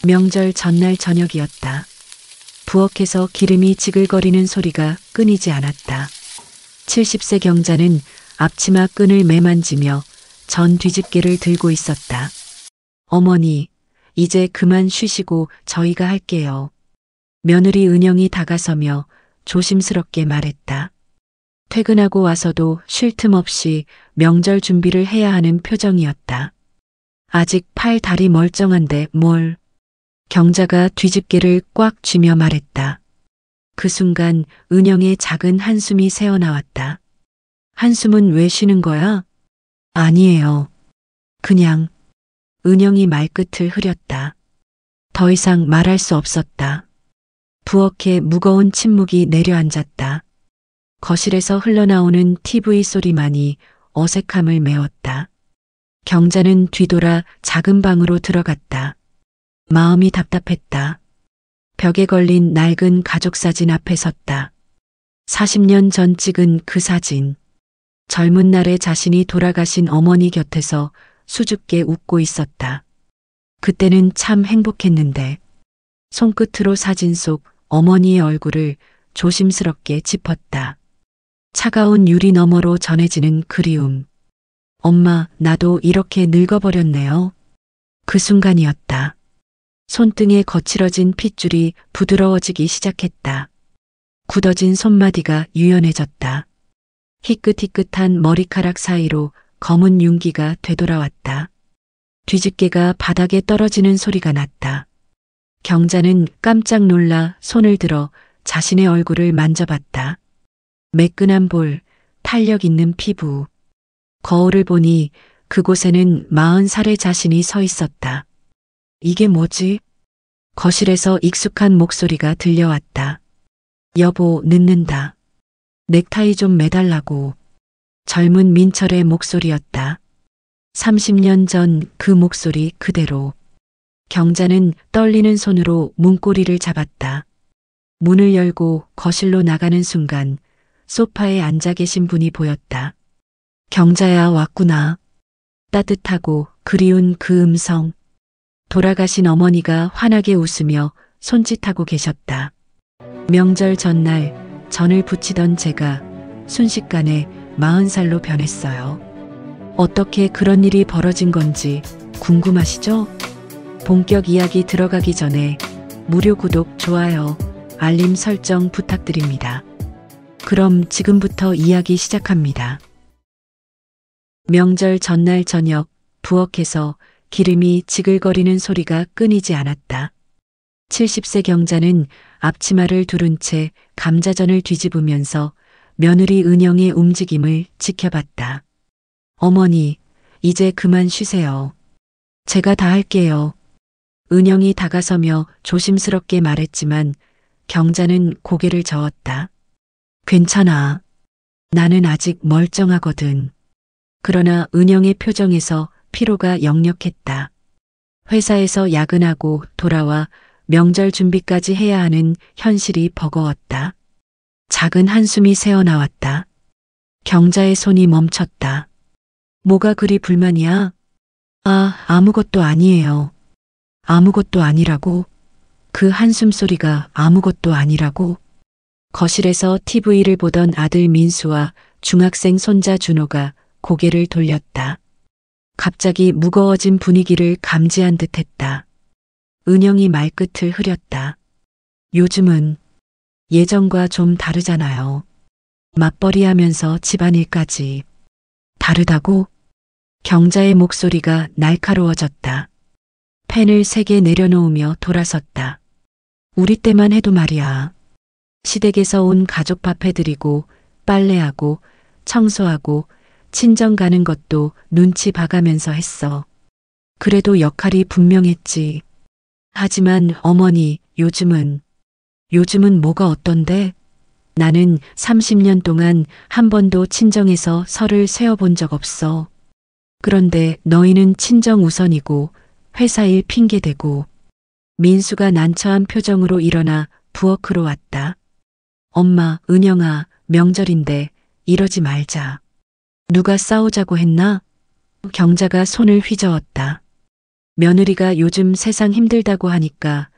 명절 전날 저녁이었다. 부엌에서 기름이 지글거리는 소리가 끊이지 않았다. 70세 경자는 앞치마 끈을 매만지며 전 뒤집개를 들고 있었다. 어머니, 이제 그만 쉬시고 저희가 할게요. 며느리 은영이 다가서며 조심스럽게 말했다. 퇴근하고 와서도 쉴 틈 없이 명절 준비를 해야 하는 표정이었다. 아직 팔, 다리 멀쩡한데 뭘. 경자가 뒤집개를 꽉 쥐며 말했다. 그 순간 은영의 작은 한숨이 새어나왔다. 한숨은 왜 쉬는 거야? 아니에요. 그냥. 은영이 말끝을 흐렸다. 더 이상 말할 수 없었다. 부엌에 무거운 침묵이 내려앉았다. 거실에서 흘러나오는 TV 소리만이 어색함을 메웠다. 경자는 뒤돌아 작은 방으로 들어갔다. 마음이 답답했다. 벽에 걸린 낡은 가족사진 앞에 섰다. 40년 전 찍은 그 사진. 젊은 날에 자신이 돌아가신 어머니 곁에서 수줍게 웃고 있었다. 그때는 참 행복했는데. 손끝으로 사진 속 어머니의 얼굴을 조심스럽게 짚었다. 차가운 유리 너머로 전해지는 그리움. 엄마, 나도 이렇게 늙어버렸네요. 그 순간이었다. 손등에 거칠어진 핏줄이 부드러워지기 시작했다. 굳어진 손마디가 유연해졌다. 희끗희끗한 머리카락 사이로 검은 윤기가 되돌아왔다. 뒤집개가 바닥에 떨어지는 소리가 났다. 경자는 깜짝 놀라 손을 들어 자신의 얼굴을 만져봤다. 매끈한 볼, 탄력 있는 피부. 거울을 보니 그곳에는 40살의 자신이 서 있었다. 이게 뭐지? 거실에서 익숙한 목소리가 들려왔다. 여보, 늦는다. 넥타이 좀 매달라고. 젊은 민철의 목소리였다. 30년 전 그 목소리 그대로. 경자는 떨리는 손으로 문고리를 잡았다. 문을 열고 거실로 나가는 순간 소파에 앉아 계신 분이 보였다. 경자야, 왔구나. 따뜻하고 그리운 그 음성. 돌아가신 어머니가 환하게 웃으며 손짓하고 계셨다. 명절 전날 전을 부치던 제가 순식간에 40살로 변했어요. 어떻게 그런 일이 벌어진 건지 궁금하시죠? 본격 이야기 들어가기 전에 무료 구독, 좋아요, 알림 설정 부탁드립니다. 그럼 지금부터 이야기 시작합니다. 명절 전날 저녁, 부엌에서 기름이 지글거리는 소리가 끊이지 않았다. 70세 경자는 앞치마를 두른 채 감자전을 뒤집으면서 며느리 은영의 움직임을 지켜봤다. 어머니, 이제 그만 쉬세요. 제가 다 할게요. 은영이 다가서며 조심스럽게 말했지만 경자는 고개를 저었다. 괜찮아. 나는 아직 멀쩡하거든. 그러나 은영의 표정에서 피로가 역력했다. 회사에서 야근하고 돌아와 명절 준비까지 해야 하는 현실이 버거웠다. 작은 한숨이 새어나왔다. 경자의 손이 멈췄다. 뭐가 그리 불만이야? 아무것도 아니에요. 아무것도 아니라고? 그 한숨 소리가 아무것도 아니라고? 거실에서 TV를 보던 아들 민수와 중학생 손자 준호가 고개를 돌렸다. 갑자기 무거워진 분위기를 감지한 듯했다. 은영이 말끝을 흐렸다. 요즘은 예전과 좀 다르잖아요. 맞벌이하면서 집안일까지. 다르다고? 경자의 목소리가 날카로워졌다. 펜을 3개 내려놓으며 돌아섰다. 우리 때만 해도 말이야. 시댁에서 온 가족 밥 해드리고 빨래하고 청소하고 친정 가는 것도 눈치 봐가면서 했어. 그래도 역할이 분명했지. 하지만 어머니, 요즘은 뭐가 어떤데? 나는 30년 동안 한 번도 친정에서 설을 세워본 적 없어. 그런데 너희는 친정 우선이고 회사 일 핑계대고. 민수가 난처한 표정으로 일어나 부엌으로 왔다. 엄마, 은영아, 명절인데 이러지 말자. 누가 싸우자고 했나? 경자가 손을 휘저었다. 며느리가 요즘 세상 힘들다고 하니까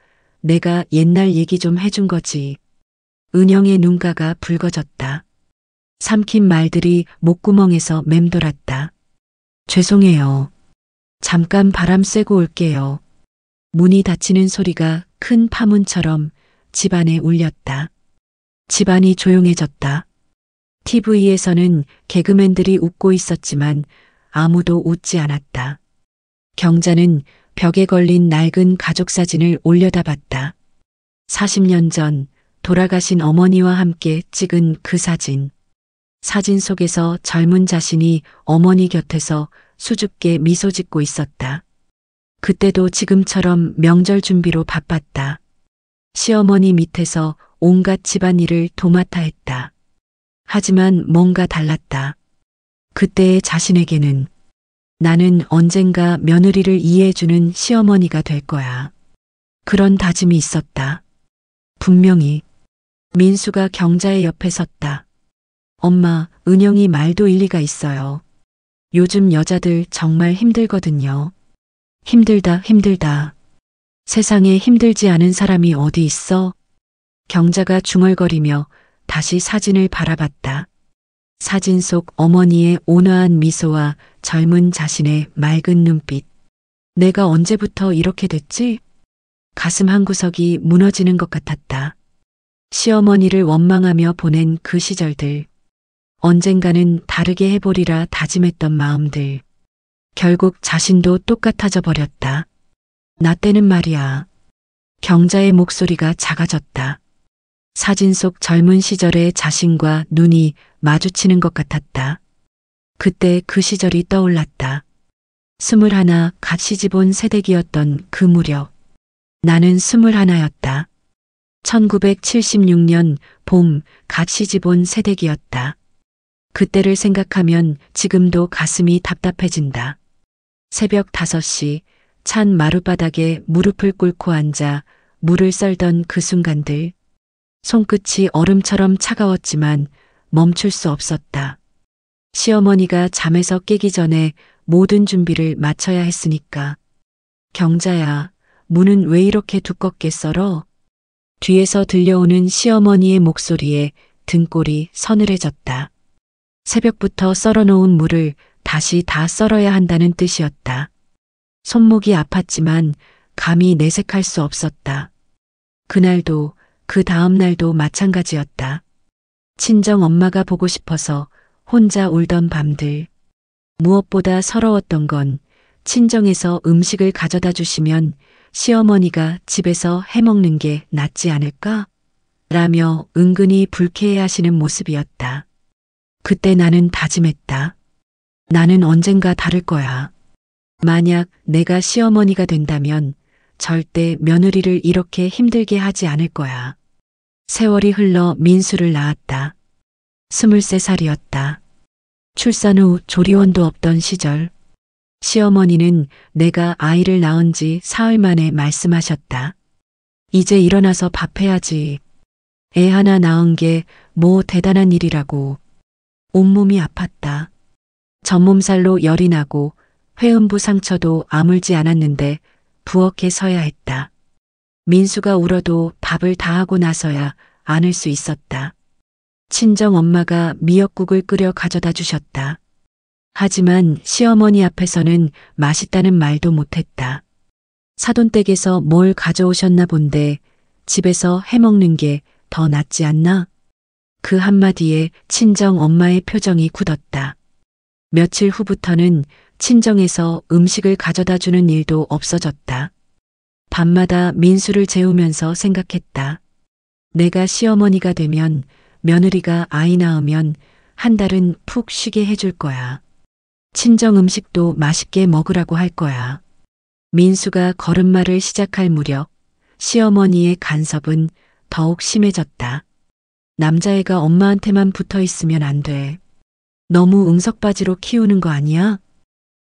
내가 옛날 얘기 좀 해준 거지. 은영의 눈가가 붉어졌다. 삼킨 말들이 목구멍에서 맴돌았다. 죄송해요. 잠깐 바람 쐬고 올게요. 문이 닫히는 소리가 큰 파문처럼 집안에 울렸다. 집안이 조용해졌다. TV에서는 개그맨들이 웃고 있었지만 아무도 웃지 않았다. 경자는 벽에 걸린 낡은 가족 사진을 올려다봤다. 40년 전 돌아가신 어머니와 함께 찍은 그 사진. 사진 속에서 젊은 자신이 어머니 곁에서 수줍게 미소 짓고 있었다. 그때도 지금처럼 명절 준비로 바빴다. 시어머니 밑에서 온갖 집안일을 도맡아 했다. 하지만 뭔가 달랐다. 그때의 자신에게는 나는 언젠가 며느리를 이해해주는 시어머니가 될 거야. 그런 다짐이 있었다. 분명히. 민수가 경자의 옆에 섰다. 엄마, 은영이 말도 일리가 있어요. 요즘 여자들 정말 힘들거든요. 힘들다. 세상에 힘들지 않은 사람이 어디 있어? 경자가 중얼거리며 다시 사진을 바라봤다. 사진 속 어머니의 온화한 미소와 젊은 자신의 맑은 눈빛. 내가 언제부터 이렇게 됐지? 가슴 한구석이 무너지는 것 같았다. 시어머니를 원망하며 보낸 그 시절들. 언젠가는 다르게 해보리라 다짐했던 마음들. 결국 자신도 똑같아져 버렸다. 나 때는 말이야. 경자의 목소리가 작아졌다. 사진 속 젊은 시절의 자신과 눈이 마주치는 것 같았다. 그때 그 시절이 떠올랐다. 21 갓 시집 온 새댁이었던 그 무렵. 나는 21였다. 1976년 봄 갓 시집 온 새댁이었다. 그때를 생각하면 지금도 가슴이 답답해진다. 새벽 5시 찬 마룻바닥에 무릎을 꿇고 앉아 물을 썰던 그 순간들. 손끝이 얼음처럼 차가웠지만 멈출 수 없었다. 시어머니가 잠에서 깨기 전에 모든 준비를 마쳐야 했으니까. 경자야, 문은 왜 이렇게 두껍게 썰어? 뒤에서 들려오는 시어머니의 목소리에 등골이 서늘해졌다. 새벽부터 썰어놓은 물을 다시 다 썰어야 한다는 뜻이었다. 손목이 아팠지만 감히 내색할 수 없었다. 그날도 그 다음 날도 마찬가지였다. 친정 엄마가 보고 싶어서 혼자 울던 밤들. 무엇보다 서러웠던 건 친정에서 음식을 가져다 주시면 시어머니가 집에서 해먹는 게 낫지 않을까? 라며 은근히 불쾌해하시는 모습이었다. 그때 나는 다짐했다. 나는 언젠가 다를 거야. 만약 내가 시어머니가 된다면 절대 며느리를 이렇게 힘들게 하지 않을 거야. 세월이 흘러 민수를 낳았다. 23살이었다. 출산 후 조리원도 없던 시절. 시어머니는 내가 아이를 낳은 지 사흘 만에 말씀하셨다. 이제 일어나서 밥해야지. 애 하나 낳은 게 뭐 대단한 일이라고. 온몸이 아팠다. 전몸살로 열이 나고 회음부 상처도 아물지 않았는데 부엌에 서야 했다. 민수가 울어도 밥을 다 하고 나서야 안을 수 있었다. 친정 엄마가 미역국을 끓여 가져다 주셨다. 하지만 시어머니 앞에서는 맛있다는 말도 못했다. 사돈댁에서 뭘 가져오셨나 본데 집에서 해먹는 게 더 낫지 않나? 그 한마디에 친정 엄마의 표정이 굳었다. 며칠 후부터는 친정에서 음식을 가져다 주는 일도 없어졌다. 밤마다 민수를 재우면서 생각했다. 내가 시어머니가 되면 며느리가 아이 낳으면 한 달은 푹 쉬게 해줄 거야. 친정 음식도 맛있게 먹으라고 할 거야. 민수가 걸음마를 시작할 무렵 시어머니의 간섭은 더욱 심해졌다. 남자애가 엄마한테만 붙어 있으면 안 돼. 너무 응석바지로 키우는 거 아니야?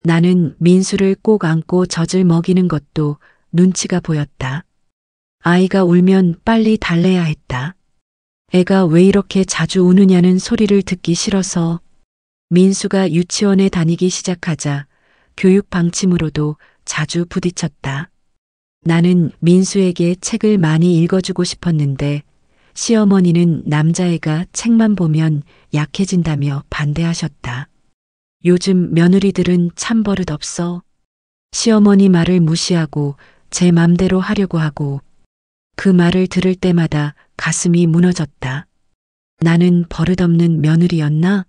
나는 민수를 꼭 안고 젖을 먹이는 것도 눈치가 보였다. 아이가 울면 빨리 달래야 했다. 애가 왜 이렇게 자주 우느냐는 소리를 듣기 싫어서. 민수가 유치원에 다니기 시작하자 교육 방침으로도 자주 부딪혔다. 나는 민수에게 책을 많이 읽어주고 싶었는데 시어머니는 남자애가 책만 보면 약해진다며 반대하셨다. 요즘 며느리들은 참 버릇없어. 시어머니 말을 무시하고 제 맘대로 하려고 하고 그 말을 들을 때마다 가슴이 무너졌다. 나는 버릇없는 며느리였나?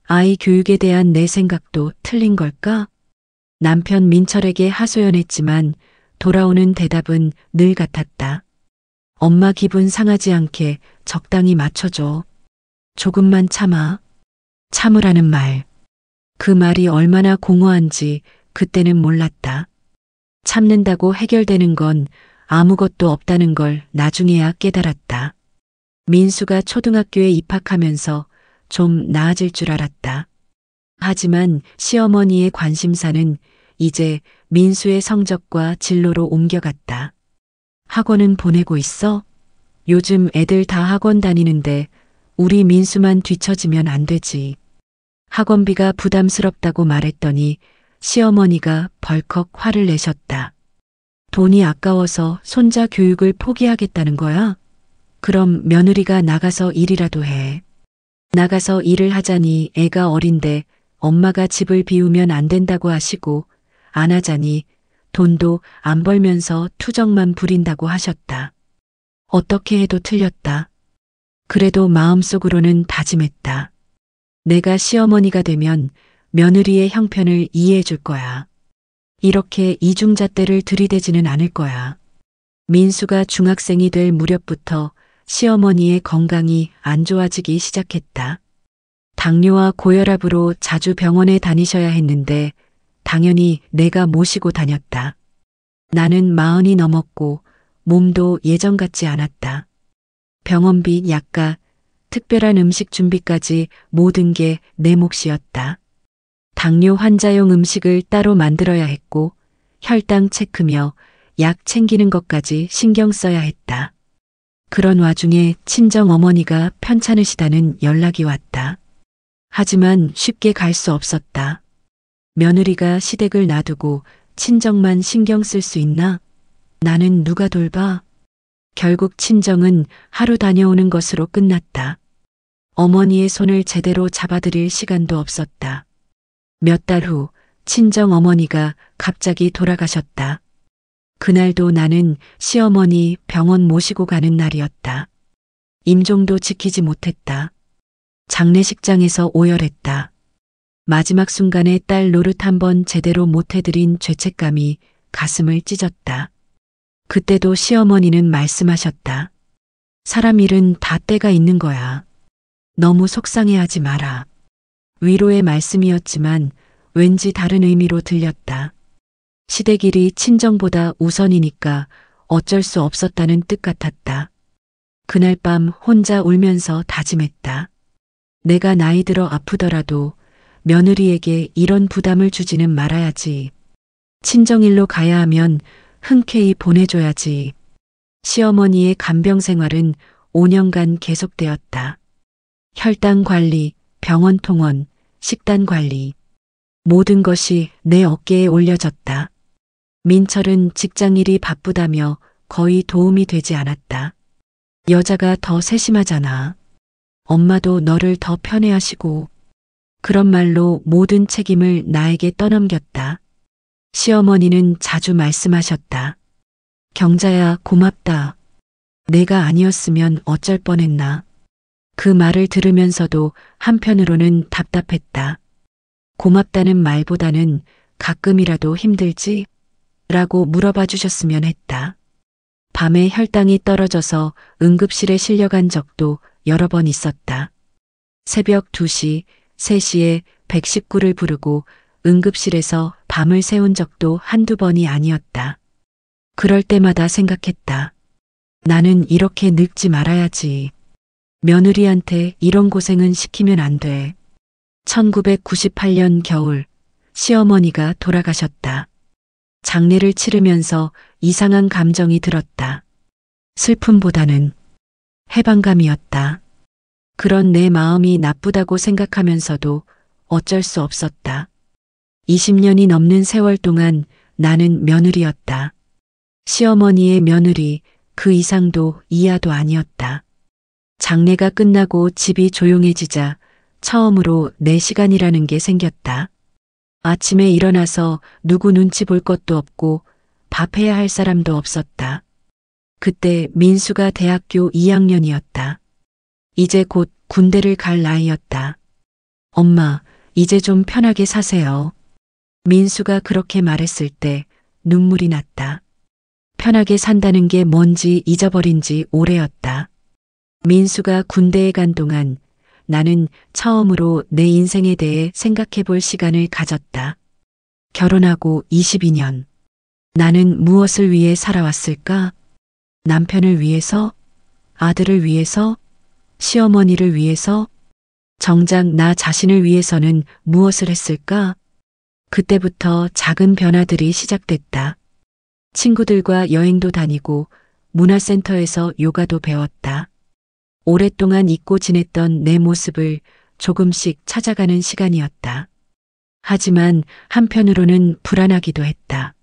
아이 교육에 대한 내 생각도 틀린 걸까? 남편 민철에게 하소연했지만 돌아오는 대답은 늘 같았다. 엄마 기분 상하지 않게 적당히 맞춰줘. 조금만 참아. 참으라는 말. 그 말이 얼마나 공허한지 그때는 몰랐다. 참는다고 해결되는 건 아무것도 없다는 걸 나중에야 깨달았다. 민수가 초등학교에 입학하면서 좀 나아질 줄 알았다. 하지만 시어머니의 관심사는 이제 민수의 성적과 진로로 옮겨갔다. 학원은 보내고 있어? 요즘 애들 다 학원 다니는데 우리 민수만 뒤처지면 안 되지. 학원비가 부담스럽다고 말했더니 시어머니가 벌컥 화를 내셨다. 돈이 아까워서 손자 교육을 포기하겠다는 거야? 그럼 며느리가 나가서 일이라도 해. 나가서 일을 하자니 애가 어린데 엄마가 집을 비우면 안 된다고 하시고 안 하자니 돈도 안 벌면서 투정만 부린다고 하셨다. 어떻게 해도 틀렸다. 그래도 마음속으로는 다짐했다. 내가 시어머니가 되면 며느리의 형편을 이해해 줄 거야. 이렇게 이중잣대를 들이대지는 않을 거야. 민수가 중학생이 될 무렵부터 시어머니의 건강이 안 좋아지기 시작했다. 당뇨와 고혈압으로 자주 병원에 다니셔야 했는데 당연히 내가 모시고 다녔다. 나는 40이 넘었고 몸도 예전 같지 않았다. 병원비, 약가, 특별한 음식 준비까지 모든 게 내 몫이었다. 당뇨 환자용 음식을 따로 만들어야 했고 혈당 체크며 약 챙기는 것까지 신경 써야 했다. 그런 와중에 친정 어머니가 편찮으시다는 연락이 왔다. 하지만 쉽게 갈 수 없었다. 며느리가 시댁을 놔두고 친정만 신경 쓸 수 있나? 나는 누가 돌봐? 결국 친정은 하루 다녀오는 것으로 끝났다. 어머니의 손을 제대로 잡아드릴 시간도 없었다. 몇 달 후 친정 어머니가 갑자기 돌아가셨다. 그날도 나는 시어머니 병원 모시고 가는 날이었다. 임종도 지키지 못했다. 장례식장에서 오열했다. 마지막 순간에 딸 노릇 한번 제대로 못해드린 죄책감이 가슴을 찢었다. 그때도 시어머니는 말씀하셨다. 사람 일은 다 때가 있는 거야. 너무 속상해하지 마라. 위로의 말씀이었지만 왠지 다른 의미로 들렸다. 시댁일이 친정보다 우선이니까 어쩔 수 없었다는 뜻 같았다. 그날 밤 혼자 울면서 다짐했다. 내가 나이 들어 아프더라도 며느리에게 이런 부담을 주지는 말아야지. 친정일로 가야 하면 흔쾌히 보내줘야지. 시어머니의 간병 생활은 5년간 계속되었다. 혈당 관리, 병원 통원, 식단 관리. 모든 것이 내 어깨에 올려졌다. 민철은 직장일이 바쁘다며 거의 도움이 되지 않았다. 여자가 더 세심하잖아. 엄마도 너를 더 편애하시고. 그런 말로 모든 책임을 나에게 떠넘겼다. 시어머니는 자주 말씀하셨다. 경자야, 고맙다. 내가 아니었으면 어쩔 뻔했나. 그 말을 들으면서도 한편으로는 답답했다. 고맙다는 말보다는 가끔이라도 힘들지? 라고 물어봐 주셨으면 했다. 밤에 혈당이 떨어져서 응급실에 실려간 적도 여러 번 있었다. 새벽 2시, 3시에 119를 부르고 응급실에서 밤을 새운 적도 한두 번이 아니었다. 그럴 때마다 생각했다. 나는 이렇게 늙지 말아야지. 며느리한테 이런 고생은 시키면 안 돼. 1998년 겨울 시어머니가 돌아가셨다. 장례를 치르면서 이상한 감정이 들었다. 슬픔보다는 해방감이었다. 그런 내 마음이 나쁘다고 생각하면서도 어쩔 수 없었다. 20년이 넘는 세월 동안 나는 며느리였다. 시어머니의 며느리, 그 이상도 이하도 아니었다. 장례가 끝나고 집이 조용해지자 처음으로 내 시간이라는 게 생겼다. 아침에 일어나서 누구 눈치 볼 것도 없고 밥해야 할 사람도 없었다. 그때 민수가 대학교 2학년이었다. 이제 곧 군대를 갈 나이였다. 엄마, 이제 좀 편하게 사세요. 민수가 그렇게 말했을 때 눈물이 났다. 편하게 산다는 게 뭔지 잊어버린 지 오래였다. 민수가 군대에 간 동안 나는 처음으로 내 인생에 대해 생각해 볼 시간을 가졌다. 결혼하고 22년. 나는 무엇을 위해 살아왔을까? 남편을 위해서? 아들을 위해서? 시어머니를 위해서? 정작 나 자신을 위해서는 무엇을 했을까? 그때부터 작은 변화들이 시작됐다. 친구들과 여행도 다니고 문화센터에서 요가도 배웠다. 오랫동안 잊고 지냈던 내 모습을 조금씩 찾아가는 시간이었다. 하지만 한편으로는 불안하기도 했다.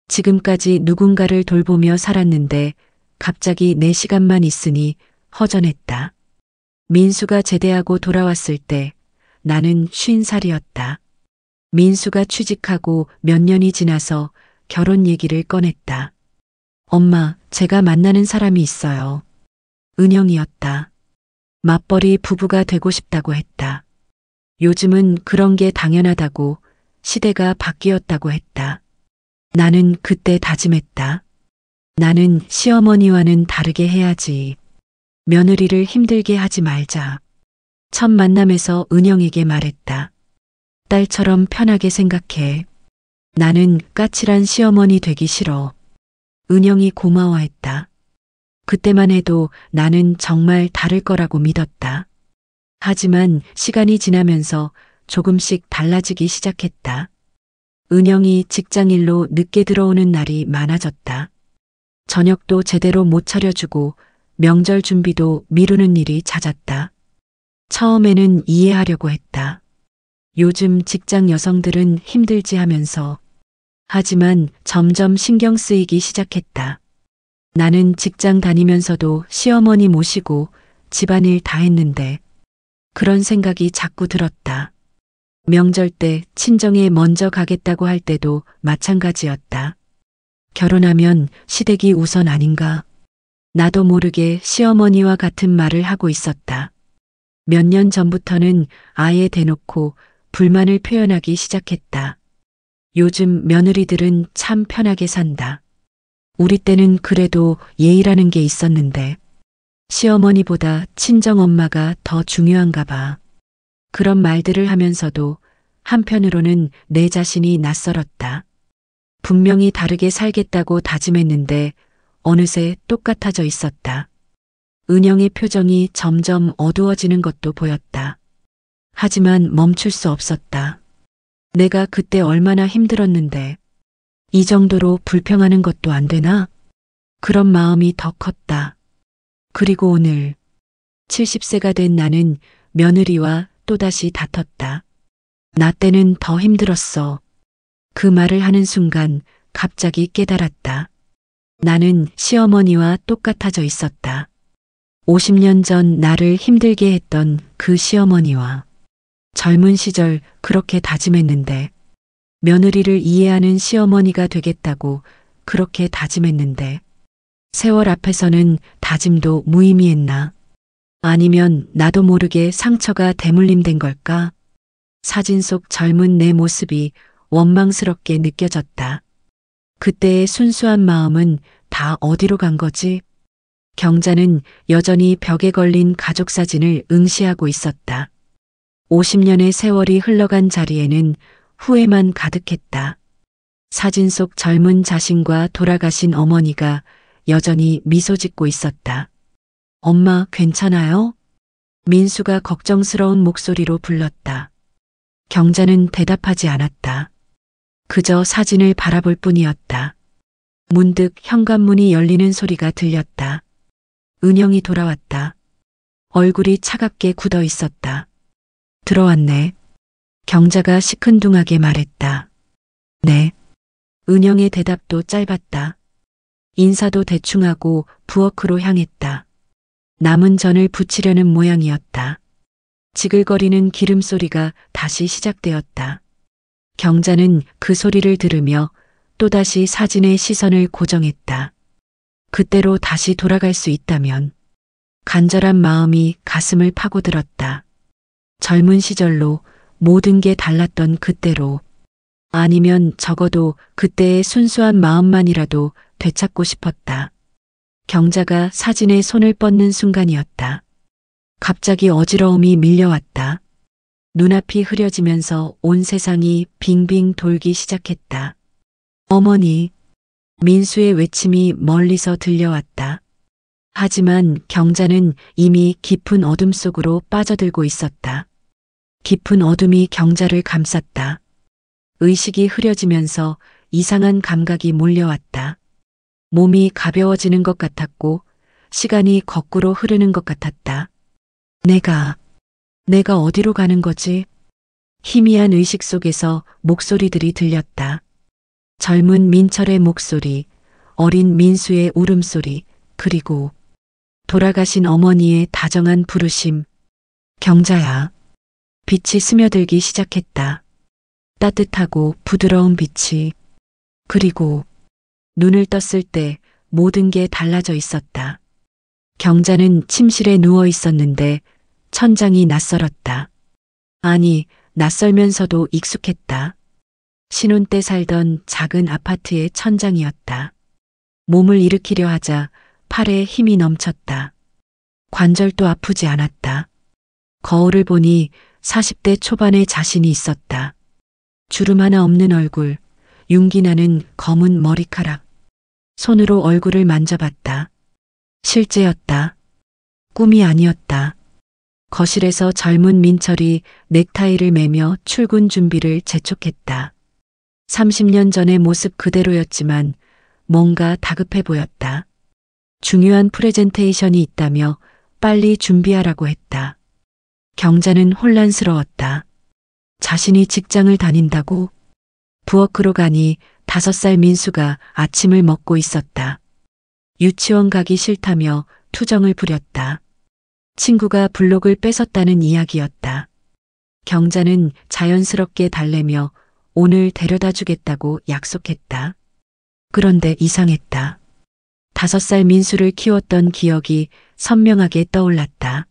지금까지 누군가를 돌보며 살았는데 갑자기 내 시간만 있으니 허전했다. 민수가 제대하고 돌아왔을 때 나는 50살이었다. 민수가 취직하고 몇 년이 지나서 결혼 얘기를 꺼냈다. 엄마, 제가 만나는 사람이 있어요. 은영이었다. 맞벌이 부부가 되고 싶다고 했다. 요즘은 그런 게 당연하다고, 시대가 바뀌었다고 했다. 나는 그때 다짐했다. 나는 시어머니와는 다르게 해야지. 며느리를 힘들게 하지 말자. 첫 만남에서 은영에게 말했다. 딸처럼 편하게 생각해. 나는 까칠한 시어머니 되기 싫어. 은영이 고마워했다. 그때만 해도 나는 정말 다를 거라고 믿었다. 하지만 시간이 지나면서 조금씩 달라지기 시작했다. 은영이 직장일로 늦게 들어오는 날이 많아졌다. 저녁도 제대로 못 차려주고 명절 준비도 미루는 일이 잦았다. 처음에는 이해하려고 했다. 요즘 직장 여성들은 힘들지 하면서. 하지만 점점 신경 쓰이기 시작했다. 나는 직장 다니면서도 시어머니 모시고 집안일 다 했는데 그런 생각이 자꾸 들었다. 명절 때 친정에 먼저 가겠다고 할 때도 마찬가지였다. 결혼하면 시댁이 우선 아닌가? 나도 모르게 시어머니와 같은 말을 하고 있었다. 몇 년 전부터는 아예 대놓고 불만을 표현하기 시작했다. 요즘 며느리들은 참 편하게 산다. 우리 때는 그래도 예의라는 게 있었는데 시어머니보다 친정엄마가 더 중요한가 봐. 그런 말들을 하면서도 한편으로는 내 자신이 낯설었다. 분명히 다르게 살겠다고 다짐했는데 어느새 똑같아져 있었다. 은영의 표정이 점점 어두워지는 것도 보였다. 하지만 멈출 수 없었다. 내가 그때 얼마나 힘들었는데 이 정도로 불평하는 것도 안 되나? 그런 마음이 더 컸다. 그리고 오늘 70세가 된 나는 며느리와 또다시 다퉜다. 나 때는 더 힘들었어. 그 말을 하는 순간 갑자기 깨달았다. 나는 시어머니와 똑같아져 있었다. 50년 전 나를 힘들게 했던 그 시어머니와 젊은 시절 그렇게 다짐했는데 며느리를 이해하는 시어머니가 되겠다고 그렇게 다짐했는데 세월 앞에서는 다짐도 무의미했나? 아니면 나도 모르게 상처가 대물림된 걸까? 사진 속 젊은 내 모습이 원망스럽게 느껴졌다. 그때의 순수한 마음은 다 어디로 간 거지? 경자는 여전히 벽에 걸린 가족 사진을 응시하고 있었다. 50년의 세월이 흘러간 자리에는 후회만 가득했다. 사진 속 젊은 자신과 돌아가신 어머니가 여전히 미소 짓고 있었다. 엄마, 괜찮아요? 민수가 걱정스러운 목소리로 불렀다. 경자는 대답하지 않았다. 그저 사진을 바라볼 뿐이었다. 문득 현관문이 열리는 소리가 들렸다. 은영이 돌아왔다. 얼굴이 차갑게 굳어 있었다. 들어왔네. 경자가 시큰둥하게 말했다. 네. 은영의 대답도 짧았다. 인사도 대충하고 부엌으로 향했다. 남은 전을 부치려는 모양이었다. 지글거리는 기름 소리가 다시 시작되었다. 경자는 그 소리를 들으며 또다시 사진의 시선을 고정했다. 그때로 다시 돌아갈 수 있다면. 간절한 마음이 가슴을 파고들었다. 젊은 시절로 모든 게 달랐던 그때로. 아니면 적어도 그때의 순수한 마음만이라도 되찾고 싶었다. 경자가 사진에 손을 뻗는 순간이었다. 갑자기 어지러움이 밀려왔다. 눈앞이 흐려지면서 온 세상이 빙빙 돌기 시작했다. 어머니. 민수의 외침이 멀리서 들려왔다. 하지만 경자는 이미 깊은 어둠 속으로 빠져들고 있었다. 깊은 어둠이 경자를 감쌌다. 의식이 흐려지면서 이상한 감각이 몰려왔다. 몸이 가벼워지는 것 같았고 시간이 거꾸로 흐르는 것 같았다. 내가 어디로 가는 거지? 희미한 의식 속에서 목소리들이 들렸다. 젊은 민철의 목소리, 어린 민수의 울음소리, 그리고 돌아가신 어머니의 다정한 부르심. 경자야. 빛이 스며들기 시작했다. 따뜻하고 부드러운 빛이. 그리고 눈을 떴을 때 모든 게 달라져 있었다. 경자는 침실에 누워 있었는데 천장이 낯설었다. 아니, 낯설면서도 익숙했다. 신혼 때 살던 작은 아파트의 천장이었다. 몸을 일으키려 하자 팔에 힘이 넘쳤다. 관절도 아프지 않았다. 거울을 보니 40대 초반의 자신이 있었다. 주름 하나 없는 얼굴, 윤기 나는 검은 머리카락. 손으로 얼굴을 만져봤다. 실제였다. 꿈이 아니었다. 거실에서 젊은 민철이 넥타이를 매며 출근 준비를 재촉했다. 30년 전의 모습 그대로였지만 뭔가 다급해 보였다. 중요한 프레젠테이션이 있다며 빨리 준비하라고 했다. 경자는 혼란스러웠다. 자신이 직장을 다닌다고? 부엌으로 가니 5살 민수가 아침을 먹고 있었다. 유치원 가기 싫다며 투정을 부렸다. 친구가 블록을 뺏었다는 이야기였다. 경자는 자연스럽게 달래며 오늘 데려다 주겠다고 약속했다. 그런데 이상했다. 5살 민수를 키웠던 기억이 선명하게 떠올랐다.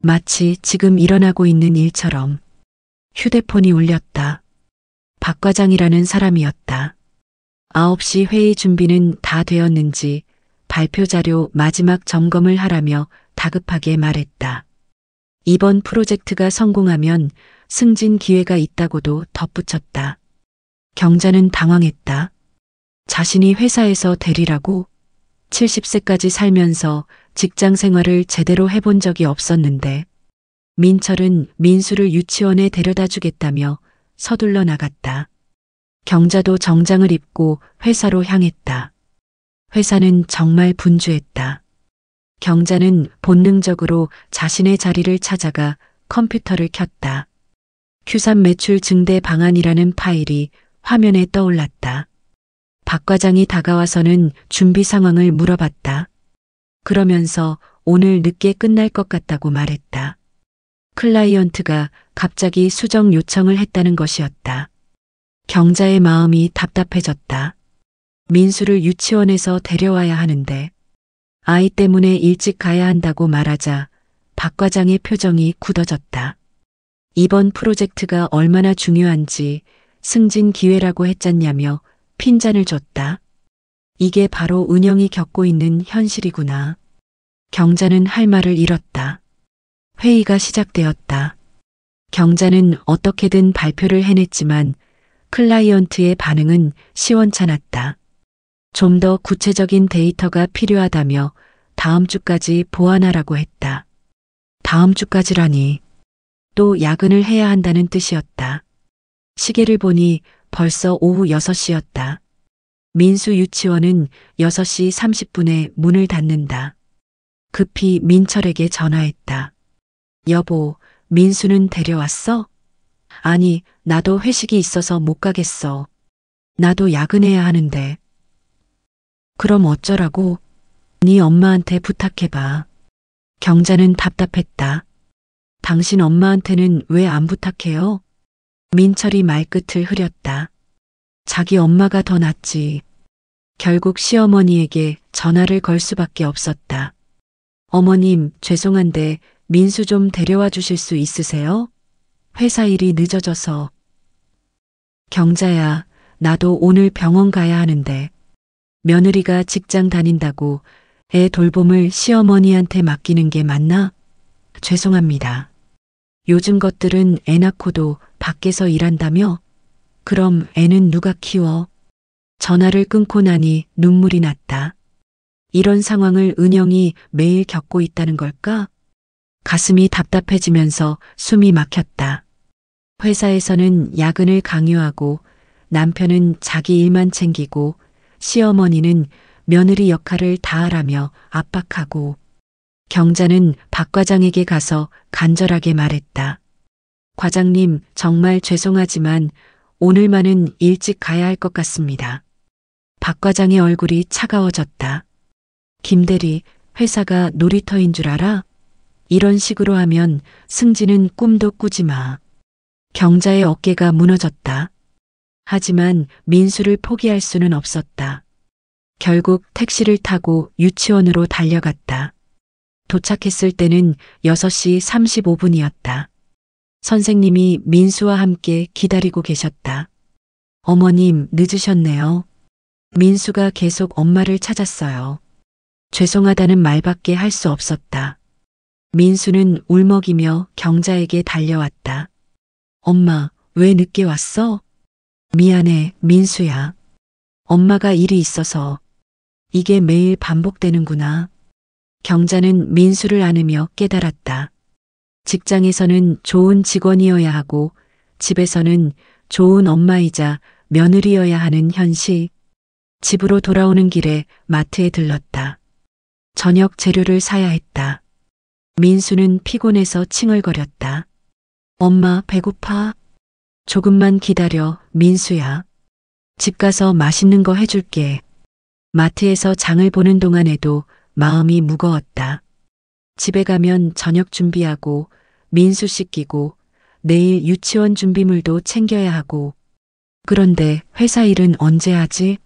마치 지금 일어나고 있는 일처럼. 휴대폰이 울렸다. 박 과장이라는 사람이었다. 9시 회의 준비는 다 되었는지 발표 자료 마지막 점검을 하라며 다급하게 말했다. 이번 프로젝트가 성공하면 승진 기회가 있다고도 덧붙였다. 경자는 당황했다. 자신이 회사에서 대리라고? 70세까지 살면서 직장 생활을 제대로 해본 적이 없었는데 민철은 민수를 유치원에 데려다 주겠다며 서둘러 나갔다. 경자도 정장을 입고 회사로 향했다. 회사는 정말 분주했다. 경자는 본능적으로 자신의 자리를 찾아가 컴퓨터를 켰다. Q3 매출 증대 방안이라는 파일이 화면에 떠올랐다. 박 과장이 다가와서는 준비 상황을 물어봤다. 그러면서 오늘 늦게 끝날 것 같다고 말했다. 클라이언트가 갑자기 수정 요청을 했다는 것이었다. 경자의 마음이 답답해졌다. 민수를 유치원에서 데려와야 하는데 아이 때문에 일찍 가야 한다고 말하자 박 과장의 표정이 굳어졌다. 이번 프로젝트가 얼마나 중요한지 승진 기회라고 했잖냐며 핀잔을 줬다. 이게 바로 은영이 겪고 있는 현실이구나. 경자는 할 말을 잃었다. 회의가 시작되었다. 경자는 어떻게든 발표를 해냈지만 클라이언트의 반응은 시원찮았다. 좀 더 구체적인 데이터가 필요하다며 다음 주까지 보완하라고 했다. 다음 주까지라니. 또 야근을 해야 한다는 뜻이었다. 시계를 보니 벌써 오후 6시였다. 민수 유치원은 6시 30분에 문을 닫는다. 급히 민철에게 전화했다. 여보, 민수는 데려왔어? 아니, 나도 회식이 있어서 못 가겠어. 나도 야근해야 하는데. 그럼 어쩌라고? 네 엄마한테 부탁해봐. 경자는 답답했다. 당신 엄마한테는 왜 안 부탁해요? 민철이 말끝을 흐렸다. 자기 엄마가 더 낫지. 결국 시어머니에게 전화를 걸 수밖에 없었다. 어머님, 죄송한데 민수 좀 데려와 주실 수 있으세요? 회사 일이 늦어져서. 경자야, 나도 오늘 병원 가야 하는데. 며느리가 직장 다닌다고 애 돌봄을 시어머니한테 맡기는 게 맞나? 죄송합니다. 요즘 것들은 애 낳고도 밖에서 일한다며? 그럼 애는 누가 키워? 전화를 끊고 나니 눈물이 났다. 이런 상황을 은영이 매일 겪고 있다는 걸까? 가슴이 답답해지면서 숨이 막혔다. 회사에서는 야근을 강요하고 남편은 자기 일만 챙기고 시어머니는 며느리 역할을 다하라며 압박하고 경자는 박 과장에게 가서 간절하게 말했다. 과장님, 정말 죄송하지만 오늘만은 일찍 가야 할 것 같습니다. 박 과장의 얼굴이 차가워졌다. 김대리, 회사가 놀이터인 줄 알아? 이런 식으로 하면 승진은 꿈도 꾸지 마. 경자의 어깨가 무너졌다. 하지만 민수를 포기할 수는 없었다. 결국 택시를 타고 유치원으로 달려갔다. 도착했을 때는 6시 35분이었다. 선생님이 민수와 함께 기다리고 계셨다. 어머님, 늦으셨네요. 민수가 계속 엄마를 찾았어요. 죄송하다는 말밖에 할 수 없었다. 민수는 울먹이며 경자에게 달려왔다. 엄마, 왜 늦게 왔어? 미안해, 민수야. 엄마가 일이 있어서. 이게 매일 반복되는구나. 경자는 민수를 안으며 깨달았다. 직장에서는 좋은 직원이어야 하고 집에서는 좋은 엄마이자 며느리여야 하는 현실. 집으로 돌아오는 길에 마트에 들렀다. 저녁 재료를 사야 했다. 민수는 피곤해서 칭얼거렸다. 엄마, 배고파? 조금만 기다려, 민수야. 집 가서 맛있는 거 해줄게. 마트에서 장을 보는 동안에도 마음이 무거웠다. 집에 가면 저녁 준비하고 민수 씻기고 내일 유치원 준비물도 챙겨야 하고. 그런데 회사 일은 언제 하지?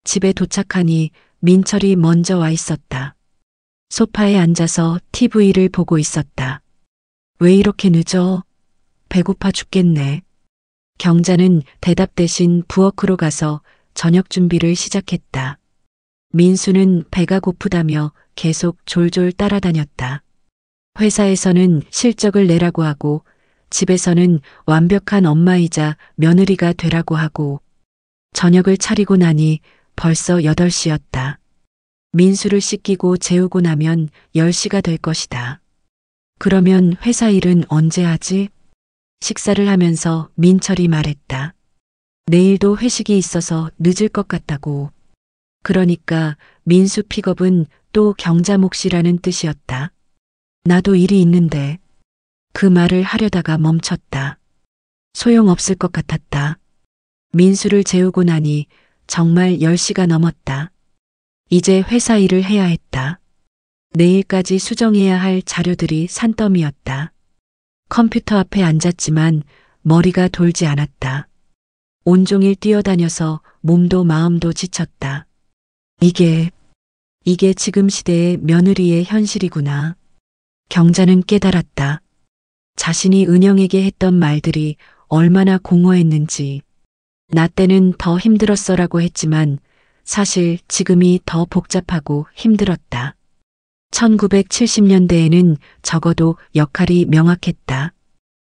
집에 도착하니 민철이 먼저 와 있었다. 소파에 앉아서 TV를 보고 있었다. 왜 이렇게 늦어? 배고파 죽겠네. 경자는 대답 대신 부엌으로 가서 저녁 준비를 시작했다. 민수는 배가 고프다며 계속 졸졸 따라다녔다. 회사에서는 실적을 내라고 하고 집에서는 완벽한 엄마이자 며느리가 되라고 하고 저녁을 차리고 나니 벌써 8시였다. 민수를 씻기고 재우고 나면 10시가 될 것이다. 그러면 회사 일은 언제 하지? 식사를 하면서 민철이 말했다. 내일도 회식이 있어서 늦을 것 같다고. 그러니까 민수 픽업은 또 경자 몫이라는 뜻이었다. 나도 일이 있는데. 그 말을 하려다가 멈췄다. 소용없을 것 같았다. 민수를 재우고 나니 정말 10시가 넘었다. 이제 회사 일을 해야 했다. 내일까지 수정해야 할 자료들이 산더미였다. 컴퓨터 앞에 앉았지만 머리가 돌지 않았다. 온종일 뛰어다녀서 몸도 마음도 지쳤다. 이게 지금 시대의 며느리의 현실이구나. 경자는 깨달았다. 자신이 은영에게 했던 말들이 얼마나 공허했는지. 나 때는 더 힘들었어라고 했지만 사실 지금이 더 복잡하고 힘들었다. 1970년대에는 적어도 역할이 명확했다.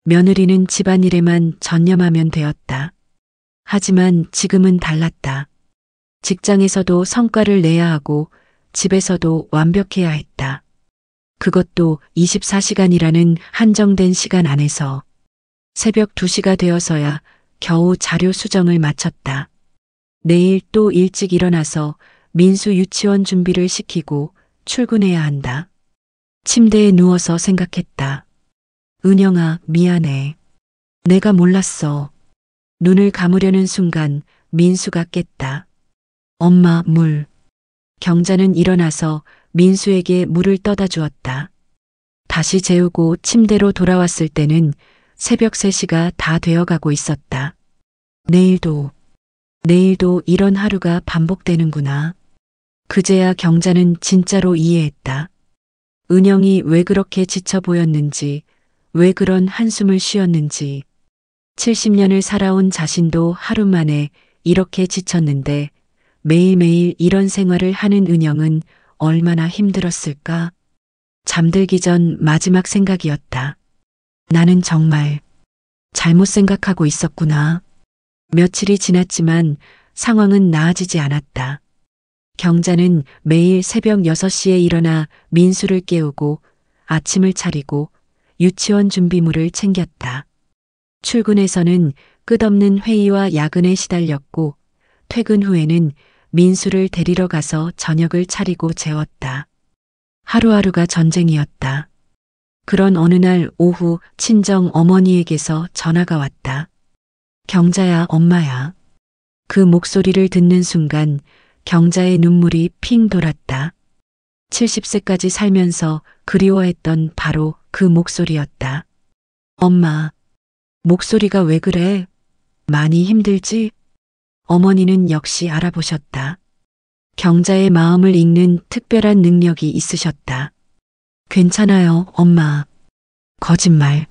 며느리는 집안일에만 전념하면 되었다. 하지만 지금은 달랐다. 직장에서도 성과를 내야 하고 집에서도 완벽해야 했다. 그것도 24시간이라는 한정된 시간 안에서. 새벽 2시가 되어서야 겨우 자료 수정을 마쳤다. 내일 또 일찍 일어나서 민수 유치원 준비를 시키고 출근해야 한다. 침대에 누워서 생각했다. 은영아, 미안해. 내가 몰랐어. 눈을 감으려는 순간 민수가 깼다. 엄마, 물. 경자는 일어나서 민수에게 물을 떠다 주었다. 다시 재우고 침대로 돌아왔을 때는 새벽 3시가 다 되어가고 있었다. 내일도 이런 하루가 반복되는구나. 그제야 경자는 진짜로 이해했다. 은영이 왜 그렇게 지쳐 보였는지, 왜 그런 한숨을 쉬었는지. 70년을 살아온 자신도 하루 만에 이렇게 지쳤는데 매일매일 이런 생활을 하는 은영은 얼마나 힘들었을까? 잠들기 전 마지막 생각이었다. 나는 정말 잘못 생각하고 있었구나. 며칠이 지났지만 상황은 나아지지 않았다. 경자는 매일 새벽 6시에 일어나 민수를 깨우고 아침을 차리고 유치원 준비물을 챙겼다. 출근해서는 끝없는 회의와 야근에 시달렸고 퇴근 후에는 민수를 데리러 가서 저녁을 차리고 재웠다. 하루하루가 전쟁이었다. 그런 어느 날 오후 친정 어머니에게서 전화가 왔다. 경자야, 엄마야. 그 목소리를 듣는 순간 경자의 눈물이 핑 돌았다. 70세까지 살면서 그리워했던 바로 그 목소리였다. 엄마, 목소리가 왜 그래? 많이 힘들지? 어머니는 역시 알아보셨다. 경자의 마음을 읽는 특별한 능력이 있으셨다. 괜찮아요, 엄마. 거짓말.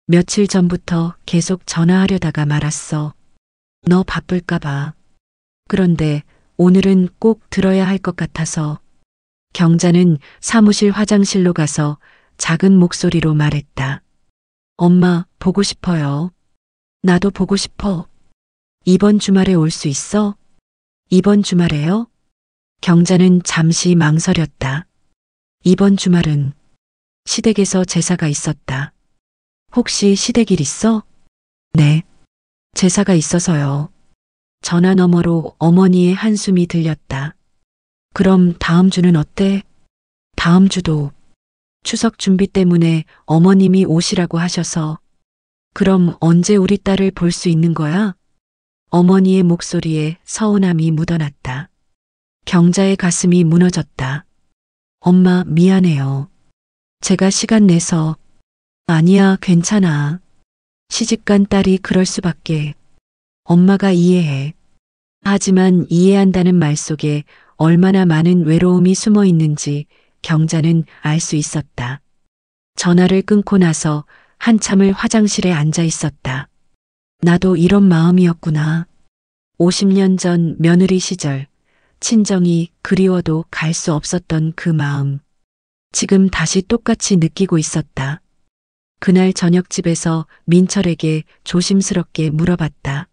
며칠 전부터 계속 전화하려다가 말았어. 너 바쁠까봐. 그런데 오늘은 꼭 들어야 할 것 같아서. 경자는 사무실 화장실로 가서 작은 목소리로 말했다. 엄마, 보고 싶어요. 나도 보고 싶어. 이번 주말에 올 수 있어? 이번 주말에요? 경자는 잠시 망설였다. 이번 주말은 시댁에서 제사가 있었다. 혹시 시댁일 있어? 네. 제사가 있어서요. 전화 너머로 어머니의 한숨이 들렸다. 그럼 다음 주는 어때? 다음 주도 추석 준비 때문에 어머님이 오시라고 하셔서. 그럼 언제 우리 딸을 볼 수 있는 거야? 어머니의 목소리에 서운함이 묻어났다. 경자의 가슴이 무너졌다. 엄마, 미안해요. 제가 시간 내서. 아니야, 괜찮아. 시집간 딸이 그럴 수밖에. 엄마가 이해해. 하지만 이해한다는 말 속에 얼마나 많은 외로움이 숨어 있는지 경자는 알 수 있었다. 전화를 끊고 나서 한참을 화장실에 앉아 있었다. 나도 이런 마음이었구나. 50년 전 며느리 시절, 친정이 그리워도 갈 수 없었던 그 마음. 지금 다시 똑같이 느끼고 있었다. 그날 저녁집에서 민철에게 조심스럽게 물어봤다.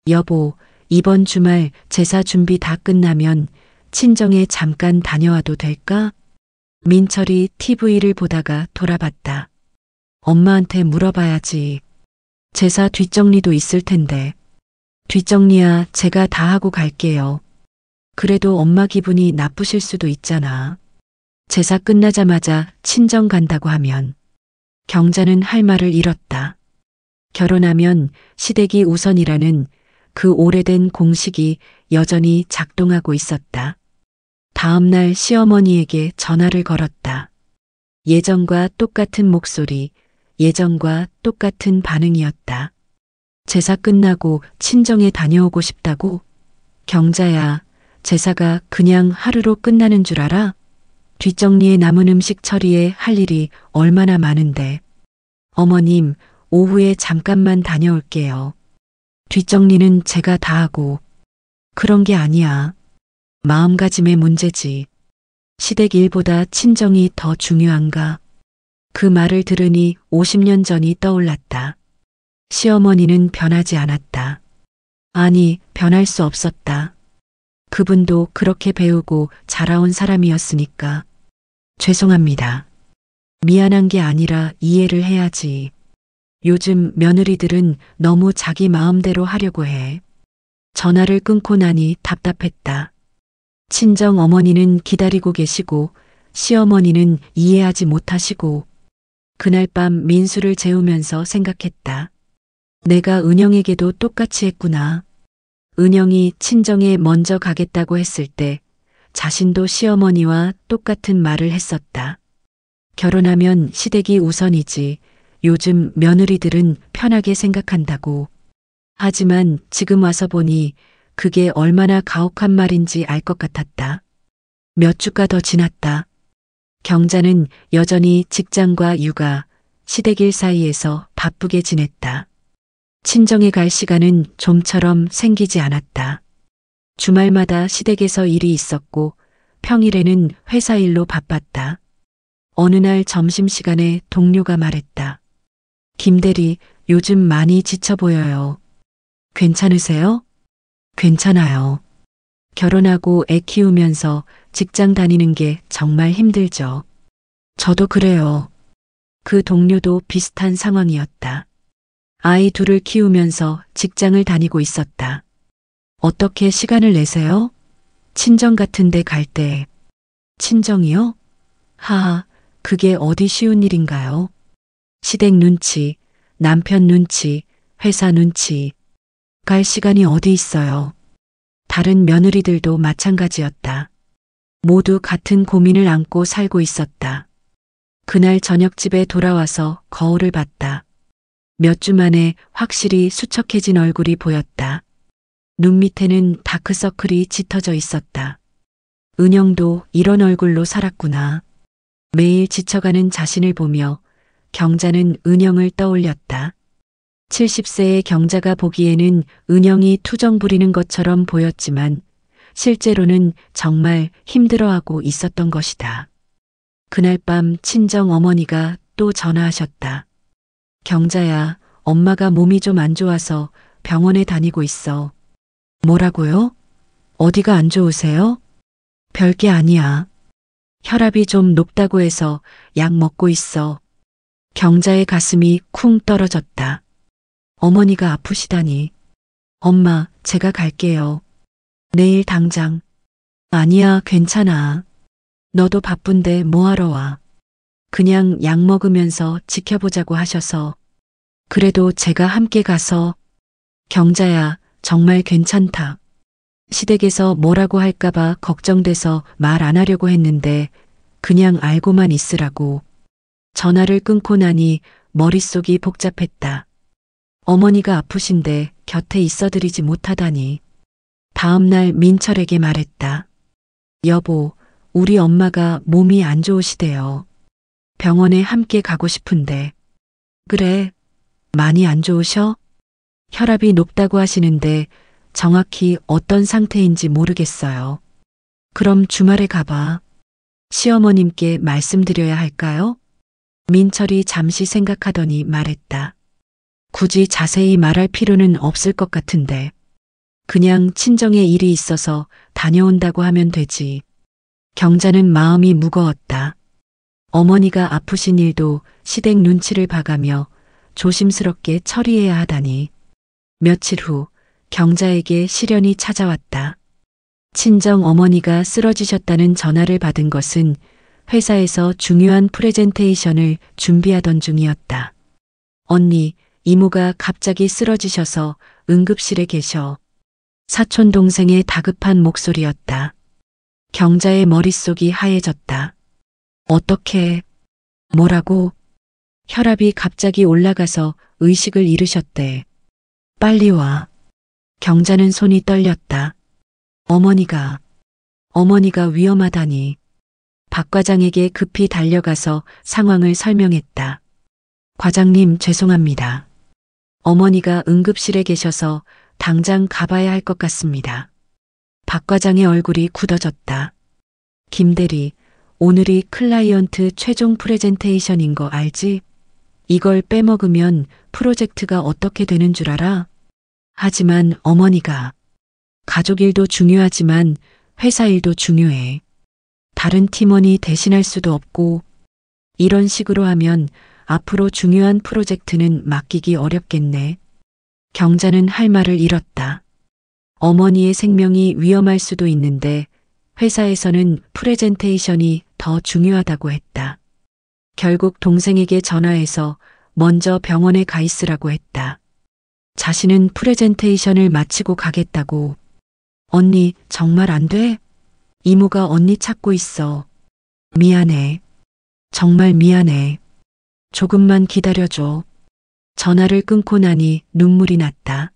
여보, 이번 주말 제사 준비 다 끝나면 친정에 잠깐 다녀와도 될까? 민철이 TV를 보다가 돌아봤다. 엄마한테 물어봐야지. 제사 뒷정리도 있을 텐데. 뒷정리야 제가 다 하고 갈게요. 그래도 엄마 기분이 나쁘실 수도 있잖아. 제사 끝나자마자 친정 간다고 하면. 경자는 할 말을 잃었다. 결혼하면 시댁이 우선이라는 그 오래된 공식이 여전히 작동하고 있었다. 다음 날 시어머니에게 전화를 걸었다. 예전과 똑같은 목소리, 예전과 똑같은 반응이었다. 제사 끝나고 친정에 다녀오고 싶다고? 경자야, 제사가 그냥 하루로 끝나는 줄 알아? 뒷정리에 남은 음식 처리에 할 일이 얼마나 많은데. 어머님, 오후에 잠깐만 다녀올게요. 뒷정리는 제가 다 하고. 그런 게 아니야. 마음가짐의 문제지. 시댁 일보다 친정이 더 중요한가? 그 말을 들으니 50년 전이 떠올랐다. 시어머니는 변하지 않았다. 아니, 변할 수 없었다. 그분도 그렇게 배우고 자라온 사람이었으니까. 죄송합니다. 미안한 게 아니라 이해를 해야지. 요즘 며느리들은 너무 자기 마음대로 하려고 해. 전화를 끊고 나니 답답했다. 친정 어머니는 기다리고 계시고 시어머니는 이해하지 못하시고. 그날 밤 민수를 재우면서 생각했다. 내가 은영에게도 똑같이 했구나. 은영이 친정에 먼저 가겠다고 했을 때 자신도 시어머니와 똑같은 말을 했었다. 결혼하면 시댁이 우선이지. 요즘 며느리들은 편하게 생각한다고. 하지만 지금 와서 보니 그게 얼마나 가혹한 말인지 알 것 같았다. 몇 주가 더 지났다. 경자는 여전히 직장과 육아, 시댁일 사이에서 바쁘게 지냈다. 친정에 갈 시간은 좀처럼 생기지 않았다. 주말마다 시댁에서 일이 있었고 평일에는 회사 일로 바빴다. 어느 날 점심시간에 동료가 말했다. 김대리, 요즘 많이 지쳐 보여요. 괜찮으세요? 괜찮아요. 결혼하고 애 키우면서 직장 다니는 게 정말 힘들죠. 저도 그래요. 그 동료도 비슷한 상황이었다. 아이 둘을 키우면서 직장을 다니고 있었다. 어떻게 시간을 내세요? 친정 같은 데 갈 때. 친정이요? 하하, 그게 어디 쉬운 일인가요? 시댁 눈치, 남편 눈치, 회사 눈치. 갈 시간이 어디 있어요. 다른 며느리들도 마찬가지였다. 모두 같은 고민을 안고 살고 있었다. 그날 저녁 집에 돌아와서 거울을 봤다. 몇 주 만에 확실히 수척해진 얼굴이 보였다. 눈 밑에는 다크서클이 짙어져 있었다. 은영도 이런 얼굴로 살았구나. 매일 지쳐가는 자신을 보며 경자는 은영을 떠올렸다. 70세의 경자가 보기에는 은영이 투정 부리는 것처럼 보였지만 실제로는 정말 힘들어하고 있었던 것이다. 그날 밤 친정 어머니가 또 전화하셨다. 경자야, 엄마가 몸이 좀 안 좋아서 병원에 다니고 있어. 뭐라고요? 어디가 안 좋으세요? 별게 아니야. 혈압이 좀 높다고 해서 약 먹고 있어. 경자의 가슴이 쿵 떨어졌다. 어머니가 아프시다니. 엄마, 제가 갈게요. 내일 당장. 아니야, 괜찮아. 너도 바쁜데 뭐하러 와. 그냥 약 먹으면서 지켜보자고 하셔서. 그래도 제가 함께 가서. 경자야, 정말 괜찮다. 시댁에서 뭐라고 할까봐 걱정돼서 말 안 하려고 했는데 그냥 알고만 있으라고. 전화를 끊고 나니 머릿속이 복잡했다. 어머니가 아프신데 곁에 있어드리지 못하다니. 다음날 민철에게 말했다. 여보, 우리 엄마가 몸이 안 좋으시대요. 병원에 함께 가고 싶은데. 그래, 많이 안 좋으셔? 혈압이 높다고 하시는데 정확히 어떤 상태인지 모르겠어요. 그럼 주말에 가봐. 시어머님께 말씀드려야 할까요? 민철이 잠시 생각하더니 말했다. 굳이 자세히 말할 필요는 없을 것 같은데. 그냥 친정에 일이 있어서 다녀온다고 하면 되지. 경자는 마음이 무거웠다. 어머니가 아프신 일도 시댁 눈치를 봐가며 조심스럽게 처리해야 하다니. 며칠 후 경자에게 시련이 찾아왔다. 친정 어머니가 쓰러지셨다는 전화를 받은 것은 회사에서 중요한 프레젠테이션을 준비하던 중이었다. 언니, 이모가 갑자기 쓰러지셔서 응급실에 계셔. 사촌 동생의 다급한 목소리였다. 경자의 머릿속이 하얘졌다. 어떻게, 뭐라고? 혈압이 갑자기 올라가서 의식을 잃으셨대. 빨리 와. 경자는 손이 떨렸다. 어머니가 위험하다니. 박 과장에게 급히 달려가서 상황을 설명했다. 과장님, 죄송합니다. 어머니가 응급실에 계셔서 당장 가봐야 할 것 같습니다. 박 과장의 얼굴이 굳어졌다. 김대리, 오늘이 클라이언트 최종 프레젠테이션인 거 알지? 이걸 빼먹으면 프로젝트가 어떻게 되는 줄 알아? 하지만 어머니가. 가족 일도 중요하지만 회사 일도 중요해. 다른 팀원이 대신할 수도 없고. 이런 식으로 하면 앞으로 중요한 프로젝트는 맡기기 어렵겠네. 경자는 할 말을 잃었다. 어머니의 생명이 위험할 수도 있는데 회사에서는 프레젠테이션이 더 중요하다고 했다. 결국 동생에게 전화해서 먼저 병원에 가 있으라고 했다. 자신은 프레젠테이션을 마치고 가겠다고. 언니, 정말 안 돼? 이모가 언니 찾고 있어. 미안해. 정말 미안해. 조금만 기다려줘. 전화를 끊고 나니 눈물이 났다.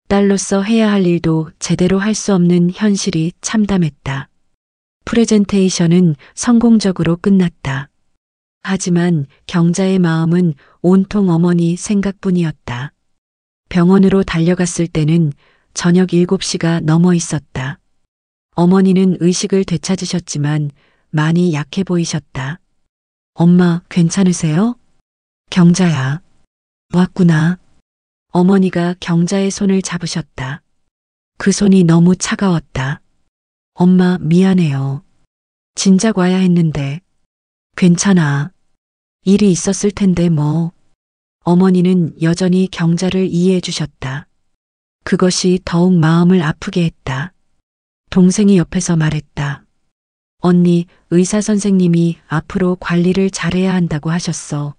딸로서 해야 할 일도 제대로 할 수 없는 현실이 참담했다. 프레젠테이션은 성공적으로 끝났다. 하지만 경자의 마음은 온통 어머니 생각뿐이었다. 병원으로 달려갔을 때는 저녁 7시가 넘어 있었다. 어머니는 의식을 되찾으셨지만 많이 약해 보이셨다. 엄마, 괜찮으세요? 경자야. 왔구나. 어머니가 경자의 손을 잡으셨다. 그 손이 너무 차가웠다. 엄마, 미안해요. 진작 와야 했는데. 괜찮아. 일이 있었을 텐데 뭐. 어머니는 여전히 경자를 이해해 주셨다. 그것이 더욱 마음을 아프게 했다. 동생이 옆에서 말했다. 언니, 의사 선생님이 앞으로 관리를 잘해야 한다고 하셨어.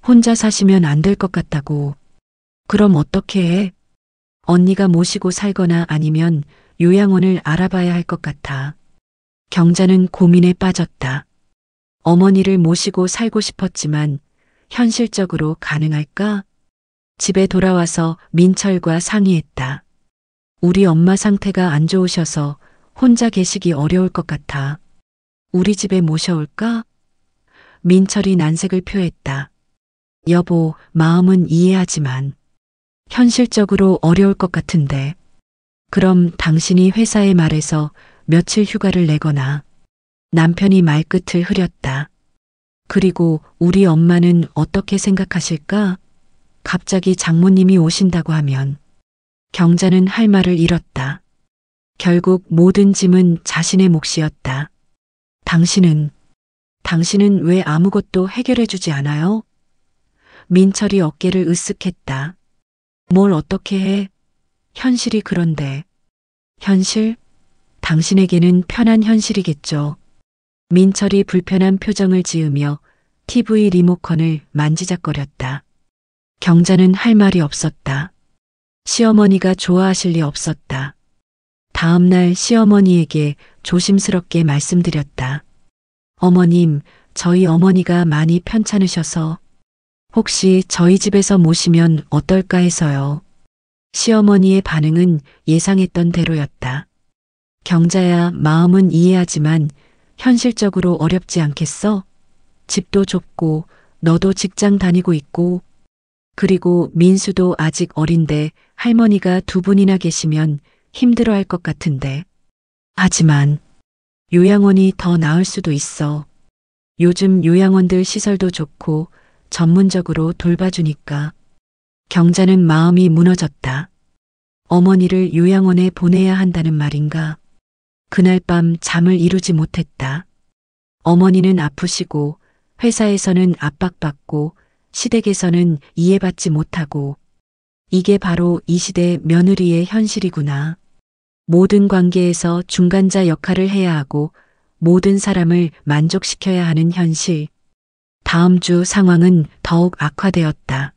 혼자 사시면 안 될 것 같다고. 그럼 어떻게 해? 언니가 모시고 살거나 아니면 요양원을 알아봐야 할 것 같아. 경자는 고민에 빠졌다. 어머니를 모시고 살고 싶었지만 현실적으로 가능할까? 집에 돌아와서 민철과 상의했다. 우리 엄마 상태가 안 좋으셔서 혼자 계시기 어려울 것 같아. 우리 집에 모셔올까? 민철이 난색을 표했다. 여보, 마음은 이해하지만 현실적으로 어려울 것 같은데. 그럼 당신이 회사에 말해서 며칠 휴가를 내거나. 남편이 말끝을 흐렸다. 그리고 우리 엄마는 어떻게 생각하실까? 갑자기 장모님이 오신다고 하면. 경자는 할 말을 잃었다. 결국 모든 짐은 자신의 몫이었다. 당신은 왜 아무것도 해결해 주지 않아요? 민철이 어깨를 으쓱했다. 뭘 어떻게 해? 현실이 그런데. 현실? 당신에게는 편한 현실이겠죠. 민철이 불편한 표정을 지으며 TV 리모컨을 만지작거렸다. 경자는 할 말이 없었다. 시어머니가 좋아하실 리 없었다. 다음 날 시어머니에게 조심스럽게 말씀드렸다. 어머님, 저희 어머니가 많이 편찮으셔서 혹시 저희 집에서 모시면 어떨까 해서요. 시어머니의 반응은 예상했던 대로였다. 경자야, 마음은 이해하지만 현실적으로 어렵지 않겠어? 집도 좁고 너도 직장 다니고 있고 그리고 민수도 아직 어린데 할머니가 2분이나 계시면 힘들어할 것 같은데. 하지만 요양원이 더 나을 수도 있어. 요즘 요양원들 시설도 좋고 전문적으로 돌봐주니까. 경자는 마음이 무너졌다. 어머니를 요양원에 보내야 한다는 말인가? 그날 밤 잠을 이루지 못했다. 어머니는 아프시고 회사에서는 압박받고 시댁에서는 이해받지 못하고 이게 바로 이 시대 며느리의 현실이구나. 모든 관계에서 중간자 역할을 해야 하고 모든 사람을 만족시켜야 하는 현실. 다음 주 상황은 더욱 악화되었다.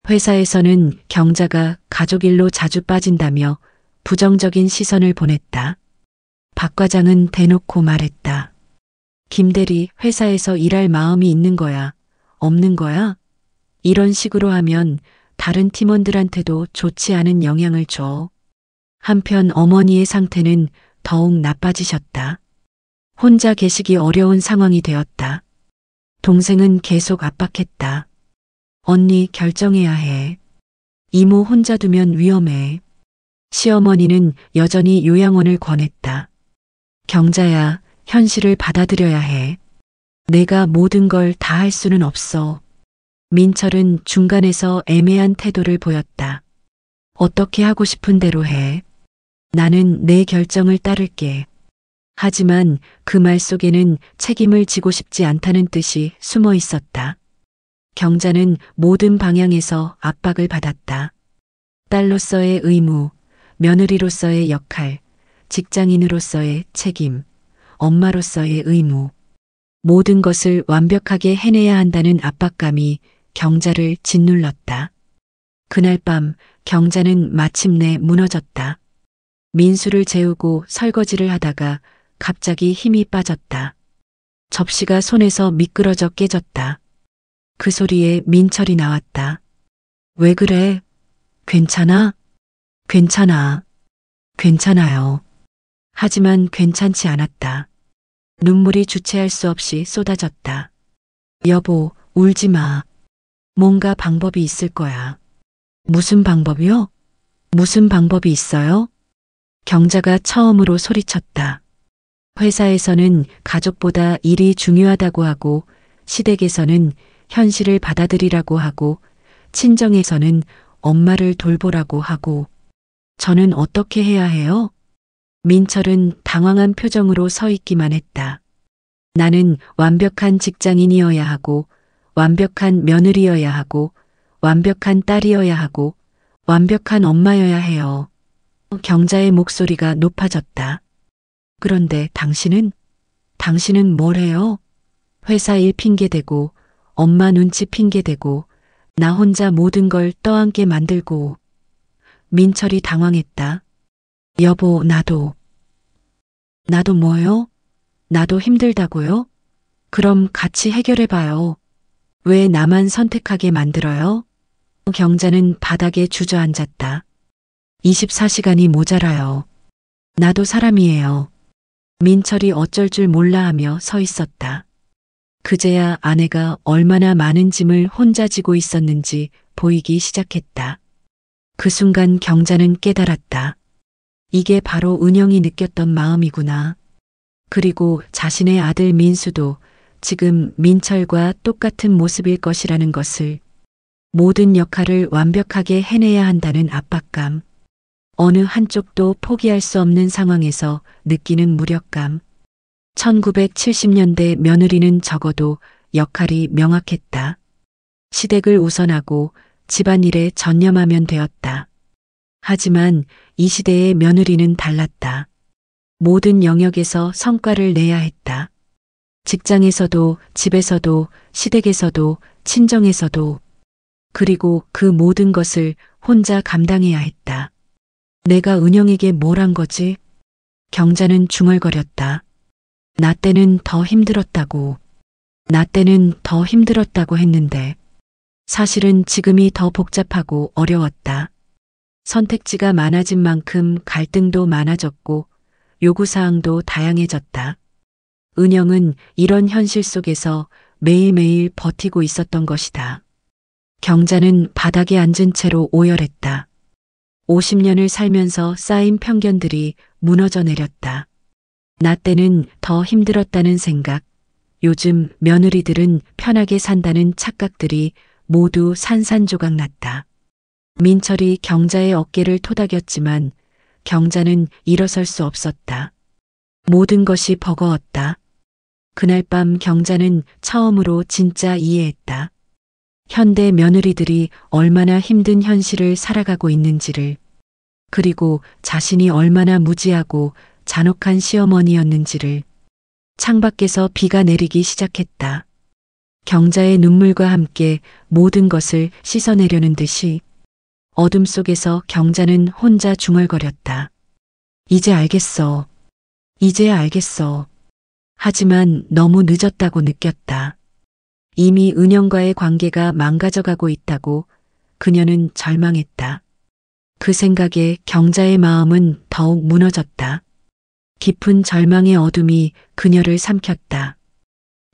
회사에서는 경자가 가족 일로 자주 빠진다며 부정적인 시선을 보냈다. 박 과장은 대놓고 말했다. 김대리, 회사에서 일할 마음이 있는 거야? 없는 거야? 이런 식으로 하면 다른 팀원들한테도 좋지 않은 영향을 줘. 한편 어머니의 상태는 더욱 나빠지셨다. 혼자 계시기 어려운 상황이 되었다. 동생은 계속 압박했다. 언니, 결정해야 해. 이모 혼자 두면 위험해. 시어머니는 여전히 요양원을 권했다. 경자야, 현실을 받아들여야 해. 내가 모든 걸 다 할 수는 없어. 민철은 중간에서 애매한 태도를 보였다. 어떻게 하고 싶은 대로 해. 나는 내 결정을 따를게. 하지만 그 말 속에는 책임을 지고 싶지 않다는 뜻이 숨어 있었다. 경자는 모든 방향에서 압박을 받았다. 딸로서의 의무, 며느리로서의 역할, 직장인으로서의 책임, 엄마로서의 의무. 모든 것을 완벽하게 해내야 한다는 압박감이 경자를 짓눌렀다. 그날 밤 경자는 마침내 무너졌다. 민수를 재우고 설거지를 하다가 갑자기 힘이 빠졌다. 접시가 손에서 미끄러져 깨졌다. 그 소리에 민철이 나왔다. 왜 그래? 괜찮아? 괜찮아. 괜찮아요. 하지만 괜찮지 않았다. 눈물이 주체할 수 없이 쏟아졌다. 여보, 울지 마. 뭔가 방법이 있을 거야. 무슨 방법이요? 무슨 방법이 있어요? 경자가 처음으로 소리쳤다. 회사에서는 가족보다 일이 중요하다고 하고, 시댁에서는 현실을 받아들이라고 하고, 친정에서는 엄마를 돌보라고 하고, 저는 어떻게 해야 해요? 민철은 당황한 표정으로 서 있기만 했다. 나는 완벽한 직장인이어야 하고, 완벽한 며느리여야 하고, 완벽한 딸이어야 하고, 완벽한 엄마여야 해요. 경자의 목소리가 높아졌다. 그런데 당신은 뭘 해요? 회사 일 핑계대고, 엄마 눈치 핑계대고, 나 혼자 모든 걸 떠안게 만들고. 민철이 당황했다. 여보, 나도 뭐요? 나도 힘들다고요? 그럼 같이 해결해봐요. 왜 나만 선택하게 만들어요? 경자는 바닥에 주저앉았다. 24시간이 모자라요. 나도 사람이에요. 민철이 어쩔 줄 몰라 하며 서 있었다. 그제야 아내가 얼마나 많은 짐을 혼자 지고 있었는지 보이기 시작했다. 그 순간 경자는 깨달았다. 이게 바로 은영이 느꼈던 마음이구나. 그리고 자신의 아들 민수도 지금 민철과 똑같은 모습일 것이라는 것을, 모든 역할을 완벽하게 해내야 한다는 압박감, 어느 한쪽도 포기할 수 없는 상황에서 느끼는 무력감. 1970년대 며느리는 적어도 역할이 명확했다. 시댁을 우선하고 집안일에 전념하면 되었다. 하지만 이 시대의 며느리는 달랐다. 모든 영역에서 성과를 내야 했다. 직장에서도, 집에서도, 시댁에서도, 친정에서도. 그리고 그 모든 것을 혼자 감당해야 했다. 내가 은영에게 뭘 한 거지? 경자는 중얼거렸다. 나 때는 더 힘들었다고. 나 때는 더 힘들었다고 했는데 사실은 지금이 더 복잡하고 어려웠다. 선택지가 많아진 만큼 갈등도 많아졌고 요구사항도 다양해졌다. 은영은 이런 현실 속에서 매일매일 버티고 있었던 것이다. 경자는 바닥에 앉은 채로 오열했다. 50년을 살면서 쌓인 편견들이 무너져 내렸다. 나 때는 더 힘들었다는 생각, 요즘 며느리들은 편하게 산다는 착각들이 모두 산산조각 났다. 민철이 경자의 어깨를 토닥였지만 경자는 일어설 수 없었다. 모든 것이 버거웠다. 그날 밤 경자는 처음으로 진짜 이해했다. 현대 며느리들이 얼마나 힘든 현실을 살아가고 있는지를, 그리고 자신이 얼마나 무지하고 잔혹한 시어머니였는지를. 창밖에서 비가 내리기 시작했다. 경자의 눈물과 함께 모든 것을 씻어내려는 듯이 어둠 속에서 경자는 혼자 중얼거렸다. 이제 알겠어. 이제야 알겠어. 하지만 너무 늦었다고 느꼈다. 이미 은영과의 관계가 망가져가고 있다고. 그녀는 절망했다. 그 생각에 경자의 마음은 더욱 무너졌다. 깊은 절망의 어둠이 그녀를 삼켰다.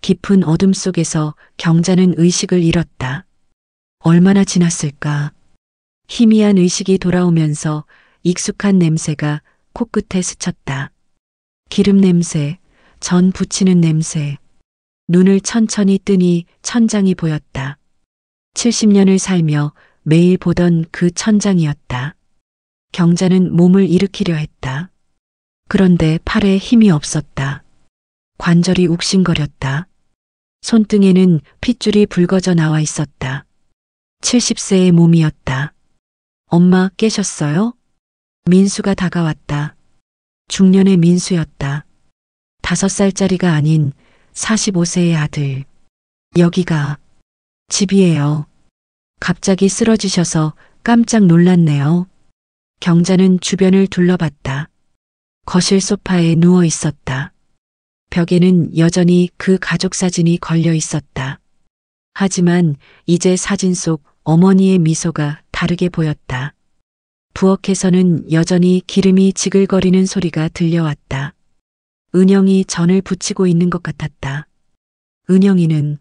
깊은 어둠 속에서 경자는 의식을 잃었다. 얼마나 지났을까? 희미한 의식이 돌아오면서 익숙한 냄새가 코끝에 스쳤다. 기름 냄새, 전 부치는 냄새. 눈을 천천히 뜨니 천장이 보였다. 70년을 살며 매일 보던 그 천장이었다. 경자는 몸을 일으키려 했다. 그런데 팔에 힘이 없었다. 관절이 욱신거렸다. 손등에는 핏줄이 붉어져 나와 있었다. 70세의 몸이었다. 엄마 깨셨어요? 민수가 다가왔다. 중년의 민수였다. 5살짜리가 아닌 45세의 아들. 여기가 집이에요. 갑자기 쓰러지셔서 깜짝 놀랐네요. 경자는 주변을 둘러봤다. 거실 소파에 누워 있었다. 벽에는 여전히 그 가족 사진이 걸려 있었다. 하지만 이제 사진 속 어머니의 미소가 다르게 보였다. 부엌에서는 여전히 기름이 지글거리는 소리가 들려왔다. 은영이 전을 부치고 있는 것 같았다. 은영이는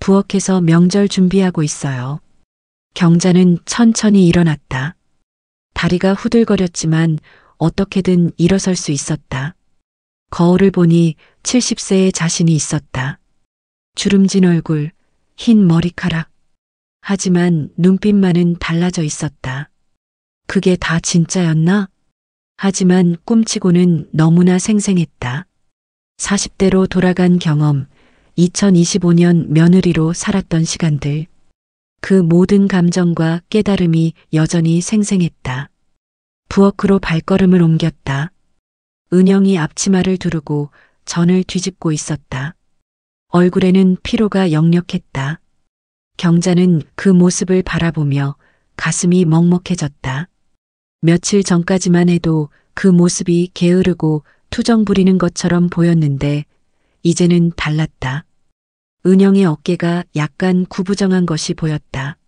부엌에서 명절 준비하고 있어요. 경자는 천천히 일어났다. 다리가 후들거렸지만 어떻게든 일어설 수 있었다. 거울을 보니 70세의 자신이 있었다. 주름진 얼굴, 흰 머리카락. 하지만 눈빛만은 달라져 있었다. 그게 다 진짜였나? 하지만 꿈치고는 너무나 생생했다. 40대로 돌아간 경험, 2025년 며느리로 살았던 시간들. 그 모든 감정과 깨달음이 여전히 생생했다. 부엌으로 발걸음을 옮겼다. 은영이 앞치마를 두르고 전을 뒤집고 있었다. 얼굴에는 피로가 역력했다. 경자는 그 모습을 바라보며 가슴이 먹먹해졌다. 며칠 전까지만 해도 그 모습이 게으르고 투정 부리는 것처럼 보였는데 이제는 달랐다. 은영의 어깨가 약간 구부정한 것이 보였다.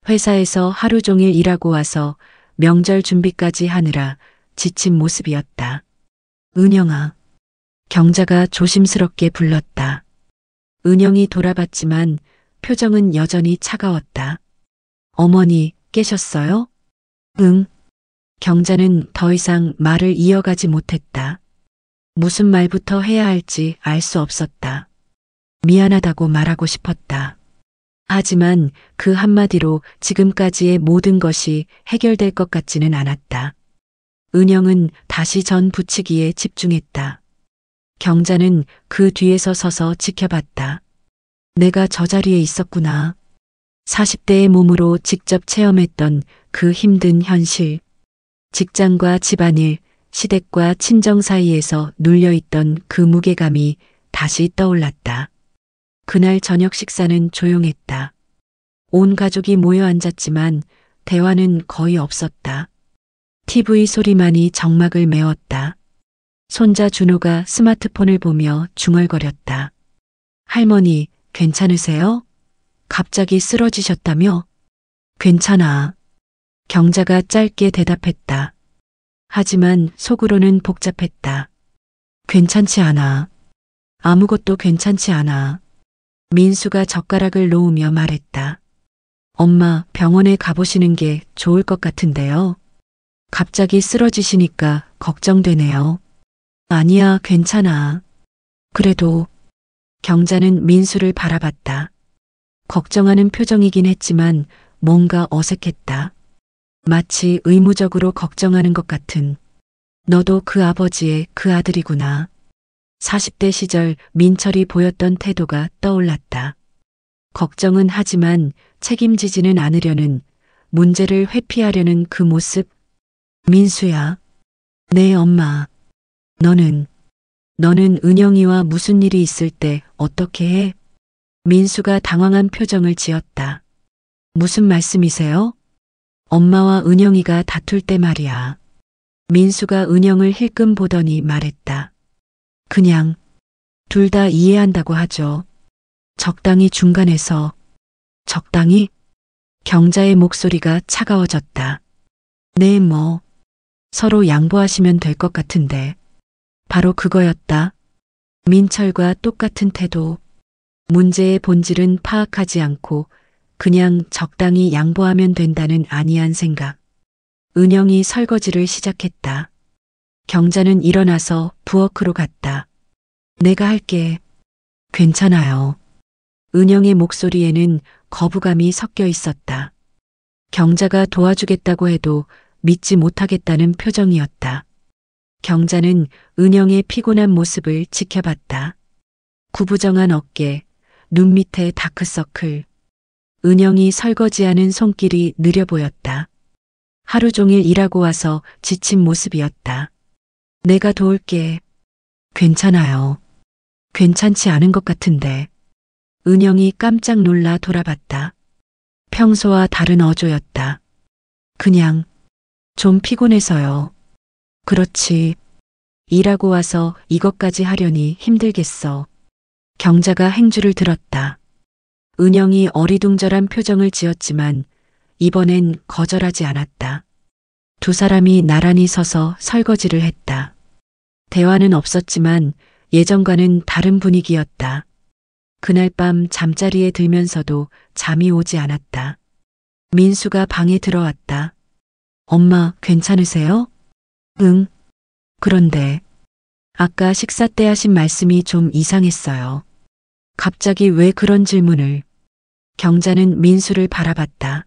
회사에서 하루 종일 일하고 와서 명절 준비까지 하느라 지친 모습이었다. 은영아. 경자가 조심스럽게 불렀다. 은영이 돌아봤지만 표정은 여전히 차가웠다. 어머니, 깨셨어요? 응. 경자는 더 이상 말을 이어가지 못했다. 무슨 말부터 해야 할지 알 수 없었다. 미안하다고 말하고 싶었다. 하지만 그 한마디로 지금까지의 모든 것이 해결될 것 같지는 않았다. 은영은 다시 전 부치기에 집중했다. 경자는 그 뒤에서 서서 지켜봤다. 내가 저 자리에 있었구나. 40대의 몸으로 직접 체험했던 그 힘든 현실. 직장과 집안일, 시댁과 친정 사이에서 눌려있던 그 무게감이 다시 떠올랐다. 그날 저녁 식사는 조용했다. 온 가족이 모여 앉았지만 대화는 거의 없었다. TV 소리만이 정막을 메웠다. 손자 준호가 스마트폰을 보며 중얼거렸다. 할머니, 괜찮으세요? 갑자기 쓰러지셨다며? 괜찮아. 경자가 짧게 대답했다. 하지만 속으로는 복잡했다. 괜찮지 않아. 아무것도 괜찮지 않아. 민수가 젓가락을 놓으며 말했다. 엄마, 병원에 가보시는 게 좋을 것 같은데요. 갑자기 쓰러지시니까 걱정되네요. 아니야, 괜찮아. 그래도 경자는 민수를 바라봤다. 걱정하는 표정이긴 했지만 뭔가 어색했다. 마치 의무적으로 걱정하는 것 같은. 너도 그 아버지의 그 아들이구나. 40대 시절 민철이 보였던 태도가 떠올랐다. 걱정은 하지만 책임지지는 않으려는, 문제를 회피하려는 그 모습. 민수야. 네, 엄마. 너는 은영이와 무슨 일이 있을 때 어떻게 해? 민수가 당황한 표정을 지었다. 무슨 말씀이세요? 엄마와 은영이가 다툴 때 말이야. 민수가 은영을 힐끔 보더니 말했다. 그냥 둘 다 이해한다고 하죠. 적당히 중간에서. 적당히? 경자의 목소리가 차가워졌다. 네, 뭐 서로 양보하시면 될 것 같은데. 바로 그거였다. 민철과 똑같은 태도. 문제의 본질은 파악하지 않고 그냥 적당히 양보하면 된다는 안이한 생각. 은영이 설거지를 시작했다. 경자는 일어나서 부엌으로 갔다. 내가 할게. 괜찮아요. 은영의 목소리에는 거부감이 섞여 있었다. 경자가 도와주겠다고 해도 믿지 못하겠다는 표정이었다. 경자는 은영의 피곤한 모습을 지켜봤다. 구부정한 어깨, 눈 밑에 다크서클. 은영이 설거지하는 손길이 느려 보였다. 하루 종일 일하고 와서 지친 모습이었다. 내가 도울게. 괜찮아요. 괜찮지 않은 것 같은데. 은영이 깜짝 놀라 돌아봤다. 평소와 다른 어조였다. 그냥 좀 피곤해서요. 그렇지. 일하고 와서 이것까지 하려니 힘들겠어. 경자가 행주를 들었다. 은영이 어리둥절한 표정을 지었지만 이번엔 거절하지 않았다. 두 사람이 나란히 서서 설거지를 했다. 대화는 없었지만 예전과는 다른 분위기였다. 그날 밤 잠자리에 들면서도 잠이 오지 않았다. 민수가 방에 들어왔다. 엄마, 괜찮으세요? 응. 그런데 아까 식사 때 하신 말씀이 좀 이상했어요. 갑자기 왜 그런 질문을? 경자는 민수를 바라봤다.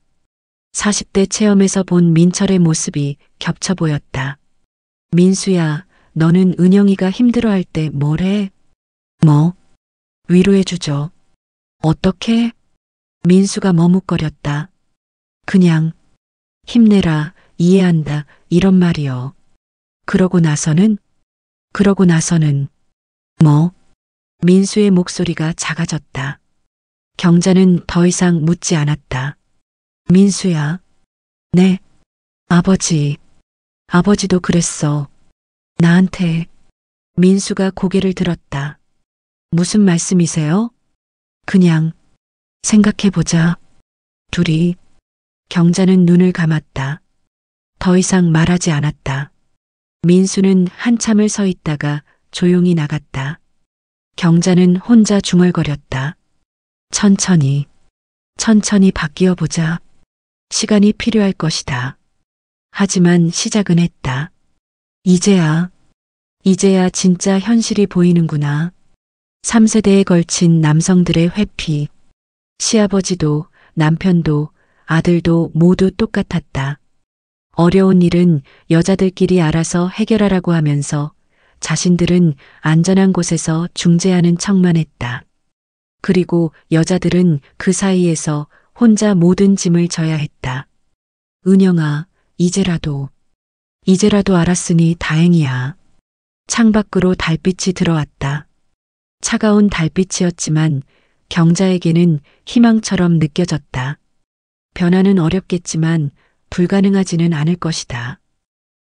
40대 체험에서 본 민철의 모습이 겹쳐 보였다. 민수야, 너는 은영이가 힘들어할 때 뭘 해? 뭐? 위로해주죠. 어떻게? 민수가 머뭇거렸다. 그냥 힘내라, 이해한다, 이런 말이요. 그러고 나서는? 그러고 나서는 뭐? 민수의 목소리가 작아졌다. 경자는 더 이상 묻지 않았다. 민수야. 네. 아버지. 아버지도 그랬어. 나한테. 민수가 고개를 들었다. 무슨 말씀이세요? 그냥 생각해보자. 둘이. 경자는 눈을 감았다. 더 이상 말하지 않았다. 민수는 한참을 서 있다가 조용히 나갔다. 경자는 혼자 중얼거렸다. 천천히, 천천히 바뀌어 보자. 시간이 필요할 것이다. 하지만 시작은 했다. 이제야 진짜 현실이 보이는구나. 3세대에 걸친 남성들의 회피. 시아버지도 남편도 아들도 모두 똑같았다. 어려운 일은 여자들끼리 알아서 해결하라고 하면서 자신들은 안전한 곳에서 중재하는 척만 했다. 그리고 여자들은 그 사이에서 혼자 모든 짐을 져야 했다. 은영아, 이제라도 알았으니 다행이야. 창밖으로 달빛이 들어왔다. 차가운 달빛이었지만 경자에게는 희망처럼 느껴졌다. 변화는 어렵겠지만 불가능하지는 않을 것이다.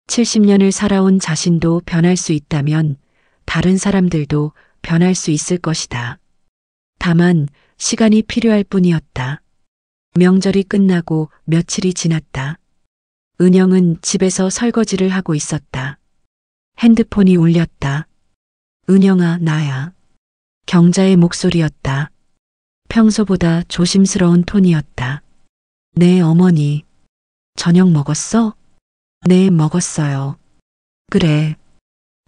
70년을 살아온 자신도 변할 수 있다면 다른 사람들도 변할 수 있을 것이다. 다만 시간이 필요할 뿐이었다. 명절이 끝나고 며칠이 지났다. 은영은 집에서 설거지를 하고 있었다. 핸드폰이 울렸다. 은영아, 나야. 경자의 목소리였다. 평소보다 조심스러운 톤이었다. 네, 어머니. 저녁 먹었어? 네, 먹었어요. 그래.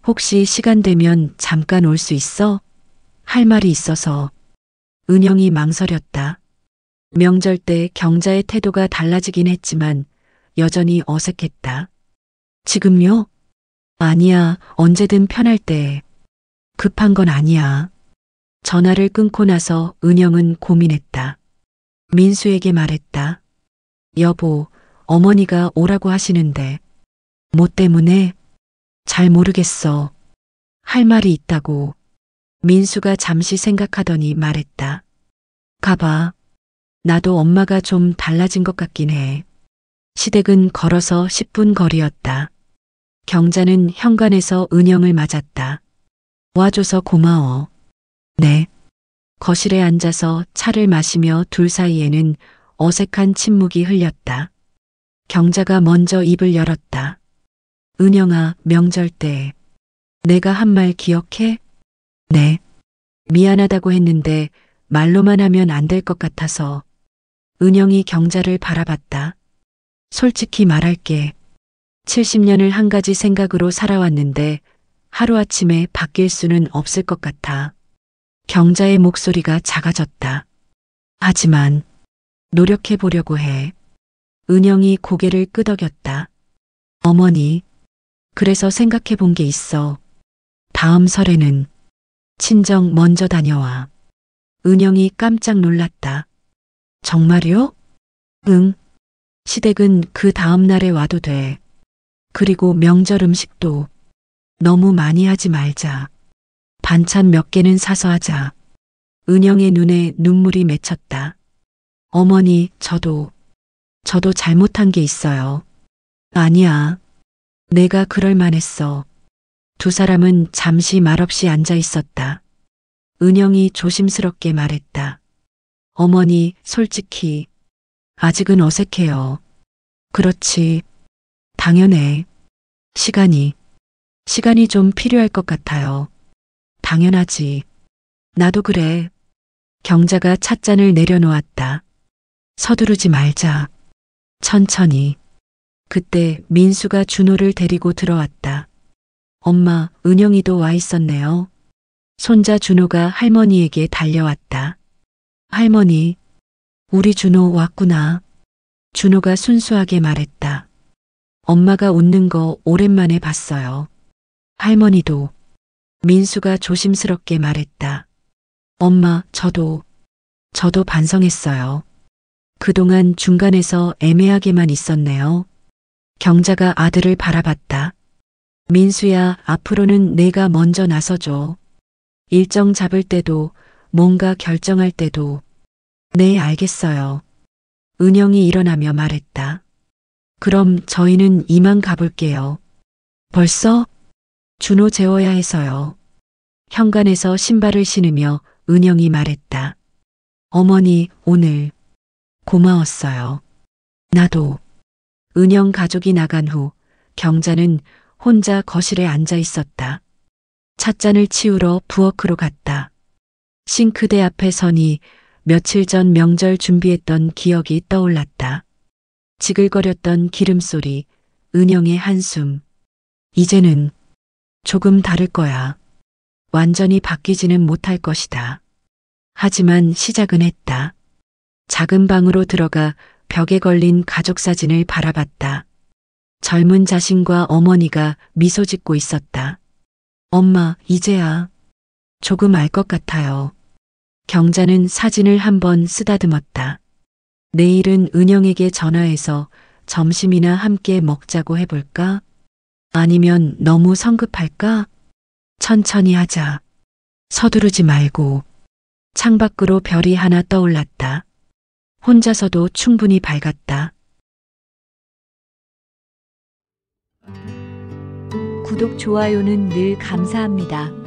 혹시 시간 되면 잠깐 올 수 있어? 할 말이 있어서. 은영이 망설였다. 명절 때 경자의 태도가 달라지긴 했지만 여전히 어색했다. 지금요? 아니야, 언제든 편할 때. 급한 건 아니야. 전화를 끊고 나서 은영은 고민했다. 민수에게 말했다. 여보, 어머니가 오라고 하시는데. 뭐 때문에? 잘 모르겠어. 할 말이 있다고. 민수가 잠시 생각하더니 말했다. 가봐. 나도 엄마가 좀 달라진 것 같긴 해. 시댁은 걸어서 10분 거리였다. 경자는 현관에서 은영을 맞았다. 와줘서 고마워. 네. 거실에 앉아서 차를 마시며 둘 사이에는 어색한 침묵이 흘렸다. 경자가 먼저 입을 열었다. 은영아, 명절 때 내가 한 말 기억해? 네. 미안하다고 했는데 말로만 하면 안 될 것 같아서. 은영이 경자를 바라봤다. 솔직히 말할게. 70년을 한 가지 생각으로 살아왔는데 하루아침에 바뀔 수는 없을 것 같아. 경자의 목소리가 작아졌다. 하지만 노력해 보려고 해. 은영이 고개를 끄덕였다. 어머니, 그래서 생각해 본 게 있어. 다음 설에는 친정 먼저 다녀와. 은영이 깜짝 놀랐다. 정말요? 응. 시댁은 그 다음 날에 와도 돼. 그리고 명절 음식도 너무 많이 하지 말자. 반찬 몇 개는 사서 하자. 은영의 눈에 눈물이 맺혔다. 어머니, 저도 저도 잘못한 게 있어요. 아니야. 내가 그럴 만했어. 두 사람은 잠시 말없이 앉아 있었다. 은영이 조심스럽게 말했다. 어머니, 솔직히 아직은 어색해요. 그렇지. 당연해. 시간이 좀 필요할 것 같아요. 당연하지. 나도 그래. 경자가 찻잔을 내려놓았다. 서두르지 말자. 천천히. 그때 민수가 준호를 데리고 들어왔다. 엄마, 은영이도 와 있었네요. 손자 준호가 할머니에게 달려왔다. 할머니, 우리 준호 왔구나. 준호가 순수하게 말했다. 엄마가 웃는 거 오랜만에 봤어요. 할머니도. 민수가 조심스럽게 말했다. 엄마, 저도 반성했어요. 그동안 중간에서 애매하게만 있었네요. 경자가 아들을 바라봤다. 민수야, 앞으로는 내가 먼저 나서줘. 일정 잡을 때도, 뭔가 결정할 때도. 네, 알겠어요. 은영이 일어나며 말했다. 그럼 저희는 이만 가볼게요. 벌써? 준호 재워야 해서요. 현관에서 신발을 신으며 은영이 말했다. 어머니, 오늘 고마웠어요. 나도. 은영 가족이 나간 후 경자는 혼자 거실에 앉아 있었다. 찻잔을 치우러 부엌으로 갔다. 싱크대 앞에 서니 며칠 전 명절 준비했던 기억이 떠올랐다. 지글거렸던 기름소리, 은영의 한숨. 이제는 조금 다를 거야. 완전히 바뀌지는 못할 것이다. 하지만 시작은 했다. 작은 방으로 들어가 벽에 걸린 가족 사진을 바라봤다. 젊은 자신과 어머니가 미소 짓고 있었다. 엄마, 이제야 조금 알 것 같아요. 경자는 사진을 한번 쓰다듬었다. 내일은 은영에게 전화해서 점심이나 함께 먹자고 해볼까? 아니면 너무 성급할까? 천천히 하자. 서두르지 말고. 창밖으로 별이 하나 떠올랐다. 혼자서도 충분히 밝았다. 구독, 좋아요는 늘 감사합니다.